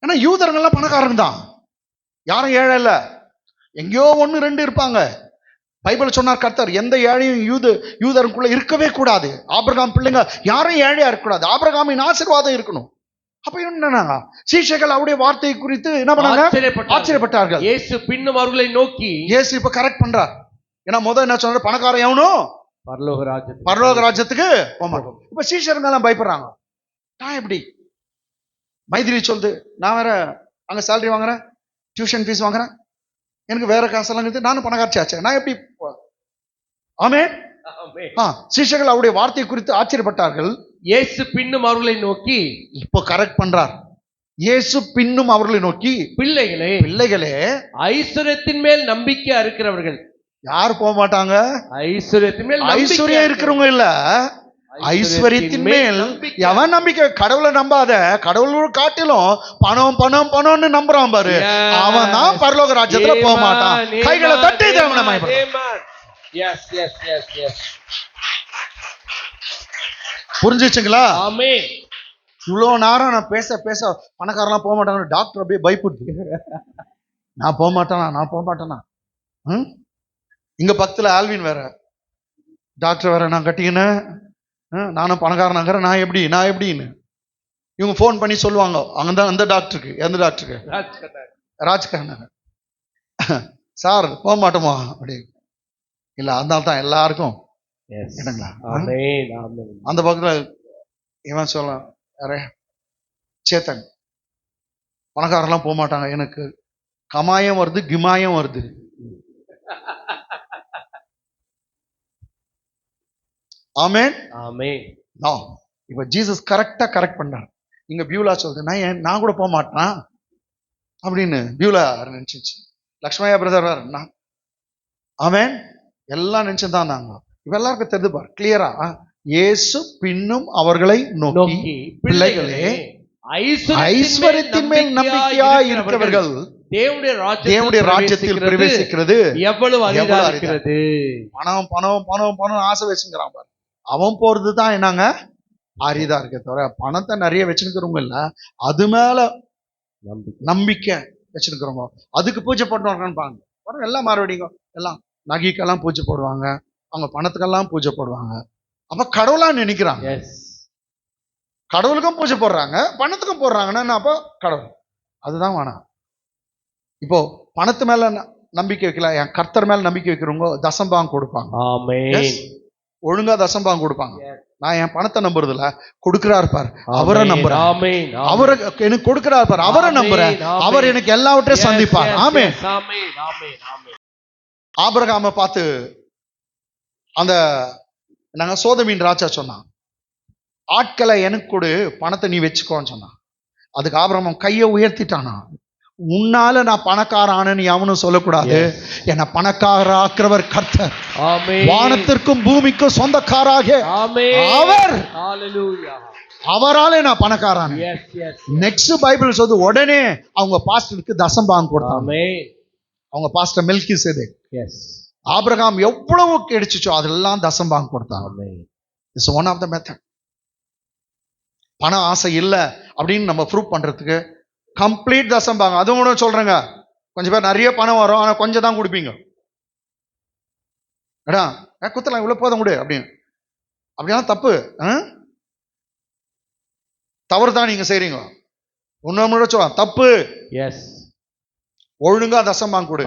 Speaker 1: ஏன்னா யூதர்கள்லாம் பணக்காரங்க தான், யாரும் ஏழை இல்ல. எங்கேயோ 1 2 இருப்பாங்க. பைபிள் சொன்னார் கர்த்தர், எந்த ஏழையும் யூதருக்குள்ள இருக்கவே கூடாது. ஆபிரகாம் பிள்ளைங்க யாரும் ஏழையா இருக்கக்கூடாது, ஆபிரகாமின் ஆசீர்வாதம் இருக்கணும். அப்ப என்னன்னா சீஷர்கள் அவருடைய வார்த்தை குறித்து என்ன பண்ணாங்க? ஆச்சரியப்பட்டார்கள்.
Speaker 4: இயேசு பின்னும் அவர்களை நோக்கி,
Speaker 1: இயேசு இப்ப கரெக்ட் பண்றார். ஏன்னா முதல்ல என்ன சொன்னாரு? பணக்காரன் எவனும் பரலோக ராஜ்யத்துக்கு போக மாட்டோம். இப்ப சீஷர்கள் எல்லாம் பயப்படுறாங்க. நான் எப்படி? மைதிரி சொல்லுது, நான் வேற அங்க சேலரி வாங்குறேன், டியூஷன் ஃபீஸ் வாங்குறேன், எனக்கு வேற காசெல்லாம் இருக்குது, நானும் பணக்காட்சியாச்சு, நான் எப்படி? ஆமென். சீஷர்கள் அவருடைய வார்த்தை குறித்து ஆச்சரியப்பட்டார்கள்.
Speaker 4: இயேசு பின்னும் அவர்களை நோக்கி,
Speaker 1: இப்போ கரெக்ட் பண்றார். இயேசு பின்னும் அவர்களை நோக்கி,
Speaker 4: பிள்ளைகளே
Speaker 1: பிள்ளைகளே,
Speaker 4: ஐஸ்வர்யத்தின் மேல் நம்பிக்கை இருக்கிறவர்கள்
Speaker 3: யார் போக மாட்டாங்க?
Speaker 4: ஐஸ்வர்யத்தின் மேல்
Speaker 3: ஐஸ்வர்யம் இருக்கிறவங்க இல்ல, ஐஸ்வர்யத்தின் மேல் எவன் நம்பிக்கை? கடவுளை நம்பாத, கடவுளோட காட்டிலும் பணம் பணம் பணம்னு நம்புறான் பாரு, அவன் தான் பரலோக ராஜ்யத்துல போக மாட்டான். கைகளை தட்டி தேவனை மகிமைப்படுத்து. புரிஞ்சிச்சுங்களா?
Speaker 4: ஆமென்.
Speaker 3: இவ்வளவு நேரம் நான் பேச பேச பணக்காரெல்லாம் போக மாட்டாங்க, டாக்டர் அப்படியே பயப்படுது. நான் போக மாட்டேனா. இங்க பக்கத்துல ஆல்வின் வேற டாக்டர் வேற, நான் கட்டிக்கினேன், நானும் பணக்காரனாகிறேன், நான் எப்படின்னு இவங்க ஃபோன் பண்ணி சொல்லுவாங்க. அங்கதான் அந்த டாக்டருக்கு, எந்த டாக்டருக்கு? ராஜ்கண்ணன். சார் போக மாட்டோமா அப்படி இல்ல, அதனால தான் எல்லாருக்கும் என்னங்களா. அந்த பக்கத்துல இவன் சொல்ல யாரே சேத்தன், பணக்காரெல்லாம் போக மாட்டாங்க, எனக்கு கமாயம் வருது கிமாயம் வருது. ஆமென் ஆமென். இப்ப ஜீசஸ் கரெக்டா கரெக்ட் பண்ணார். இங்க பியூலா சொல்றது, நான் கூட போக மாட்டேனா அப்படின்னு பியூலா நினைச்சிச்சு. லக்ஷ்மயா பிரதர் வேற, ஆமென், எல்லாம் நினைச்சுதான் நாங்க. இப்ப எல்லாருக்கும் தெரிந்து பார் கிளியரா, இயேசு பின்னும் அவர்களை நோக்கி, பிள்ளைகளே ஐஸ்வர்யத்தின் மேல் நம்பிக்கையா இருக்கிறவர்கள் தேவனுடைய ராஜ்யத்தில் பிரவேசிக்கிறது எவ்வளவு அரிதா இருக்கிறது. பணம் பணம் பணம் பணம் ஆசை வச்சுக்கிறான் பாரு, அவன் போறதுதான் என்னங்க அரிதா இருக்க தவிர, பணத்தை நிறைய வச்சுருக்கிறவங்க இல்ல, அது மேல நம்பிக்கை வச்சிருக்கிறவங்க, அதுக்கு பூஜை பண்ணுவாங்கன்னு எல்லாம் மறுபடியும் எல்லாம் நகைக்கெல்லாம் பூஜை போடுவாங்க, அவங்க பணத்துக்கெல்லாம் பூஜை போடுவாங்க. அப்ப கடவுளா நினைக்கிறாங்க, கடவுளுக்கும் பூஜை போடுறாங்க, பணத்துக்கும் போடுறாங்கன்னா அப்போ கடவுள். அதுதான் வேணாம். இப்போ பணத்து மேல நம்பிக்கை வைக்கல, என் கர்த்தர் மேல நம்பிக்கை வைக்கிறவங்க தசம்பாகம் கொடுப்பாங்க. ஒழுங்கா தசம்பாகம் கொடுப்பாங்க. நான் என் பணத்தை நம்புறது இல்ல, கொடுக்கிறார் பார் அவரை நம்புறேன், அவரை எனக்கு கொடுக்கிறார் பார் அவரை நம்புறேன், அவர் எனக்கு எல்லாவற்றையும் சந்திப்பார். ஆமென். ஆபிரகாமை பார்த்து அந்த நாங்க சோதமின் ராஜா சொன்னான், ஆட்களை எனக்கு கொடு, பணத்தை நீ வச்சுக்கோன்னு சொன்னான். அதுக்கு ஆபிரகாம் கையை உயர்த்திட்டானா, உன்னால நான் பணக்காரன்னு எவனும் சொல்லக்கூடாது, என்ன பணக்காரர் கர்த்தர், வானத்திற்கும் பூமிக்கும் சொந்தக்காராக அவர், அவராலே நான் பணக்காரன். நெக்ஸ்ட் பைபிள் சொல்லுது, உடனே அவங்க பாஸ்டருக்கு தசம்பாகம் கொடுத்தாங்க. அவங்க பாஸ்டர் மெல்கிசேதேக். ஆபிரகாம் எவ்வளவு கிடைச்சிச்சோ அதெல்லாம் தசம்பாகம் கொடுத்தாங்க. It's one of the method. பண ஆசை இல்லை அப்படின்னு நம்ம ப்ரூவ் பண்றதுக்கு கம்ப்ளீட் தசம்பாங்க. அதுவும் கூட சொல்றேங்க, கொஞ்சம் பேர் நிறைய பணம் வரும், ஆனா கொஞ்சம் தான் கொடுப்பீங்க. குத்தலாம் இவ்வளவு போதும் கொடு அப்படின்னு, அப்படின்னா தப்பு, தவறு தான் நீங்க செய்றீங்க. ஒன்னு சொல்லலாம் தப்பு. ஒழுங்கா தசம்பாங்க கொடு.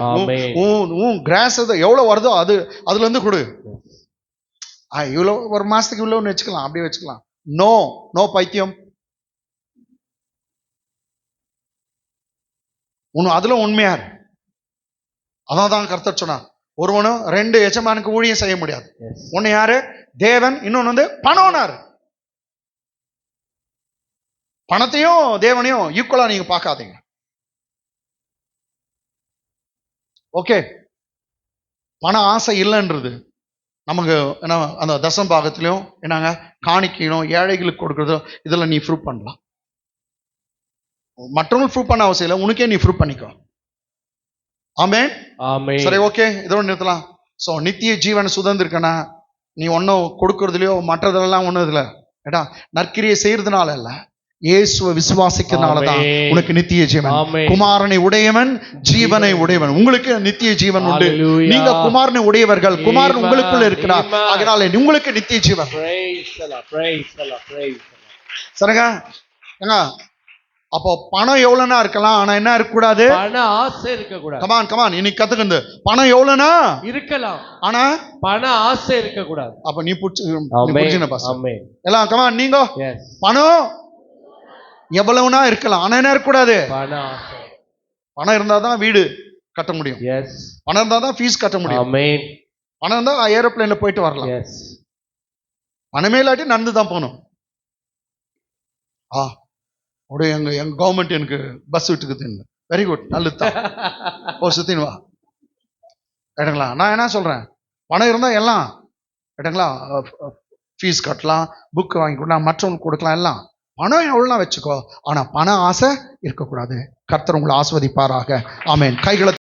Speaker 3: கிராஸ் எவ்வளவு வருதோ அதுல இருந்து கொடு. இவ்வளவு ஒரு மாசத்துக்கு இவ்வளவு வச்சுக்கலாம், அப்படியே வச்சுக்கலாம். நோ நோ பைத்தியம். அதுல உண்மையார். அதான் கர்த்தர் சொன்னார், ஒருவனும் ரெண்டு எஜமானுக்கு ஊழியம் செய்ய முடியாது. ஒன்னு யாரு? தேவன், இன்னொன்னு பணம்னாரு. பணத்தையும் தேவனையும் ஈக்குவலா நீங்க பார்க்காதீங்க. ஓகே, பண ஆசை இல்லைன்றது நமக்கு என்ன, அந்த தசம்பாகத்திலையும் என்னங்க காணிக்கையிலும் ஏழைகளுக்கு கொடுக்கறதோ இதெல்லாம் நீ ப்ரூவ் பண்ணலாம். மற்றவங்க ப்ரூவ் பண்ண அவசியம் இல்லை, உனக்கே நீ ப்ரூவ் பண்ணிக்கோ. ஆமென். சரி, ஓகே, இதோட நிறுத்தலாம். ஸோ நித்திய ஜீவனை சுதந்திருக்கனா நீ ஒன்னும் கொடுக்கறதுலையோ மற்றதெல்லாம் ஒன்றும் இதுல ஏடா நற்கிரியை செய்யறதுனால இல்ல, இயேசுவை விசுவாசிக்கிறதுனாலதான் உனக்கு நித்திய ஜீவன். குமாரனை உடையவன் ஜீவனை உடையவன். உங்களுக்கு நித்திய ஜீவன் உண்டு. நீங்க குமாரனை உடையவர்கள், குமாரன் உங்களுக்குள்ள இருக்கிறார், அதனால உங்களுக்கு நித்திய ஜீவன். சரிங்க. அப்போ பணம் எவ்வளவுனா இருக்கலாம், ஆனா என்ன இருக்கக்கூடாது?
Speaker 4: பண ஆசை இருக்கக்கூடாது.
Speaker 3: கமான் இன்னைக்கு கத்துக்கிறது. பணம் எவ்வளவுனா இருக்கலாம், ஆனா
Speaker 4: பண ஆசை இருக்கக்கூடாது.
Speaker 3: அப்ப நீ புடிச்சு எல்லாம் கமான் நீங்க பணம் எவ்வளவுனா இருக்கலாம், ஆனா என்ன இருக்கக்கூடாது? பணம் இருந்தாதான் வீடு கட்ட முடியும், பணம் இருந்தாதான் ஃபீஸ் கட்ட முடியும், பணம் இருந்தா ஏரோப்ளேன்ல போயிட்டு வரலாம். பணமே இல்லாட்டி நடந்துதான் போகணும். எங்க கவர்மெண்ட் எனக்கு பஸ் விட்டுக்குது. வெரி குட், நல்லதுதான். சுத்தின் வா. ரைட்டுங்களா? நான் என்ன சொல்றேன், பணம் இருந்தா எல்லாம் ரைட்டுங்களா, ஃபீஸ் கட்டலாம், புக் வாங்கி கொடுக்கலாம், மற்றவங்களுக்கு கொடுக்கலாம், எல்லாம் பணம் எவ்வளோனா வச்சுக்கோ. ஆனா பண ஆசை இருக்கக்கூடாது. கர்த்தர் உங்களை ஆஸ்வதிப்பாராக. ஆமென். கைகளை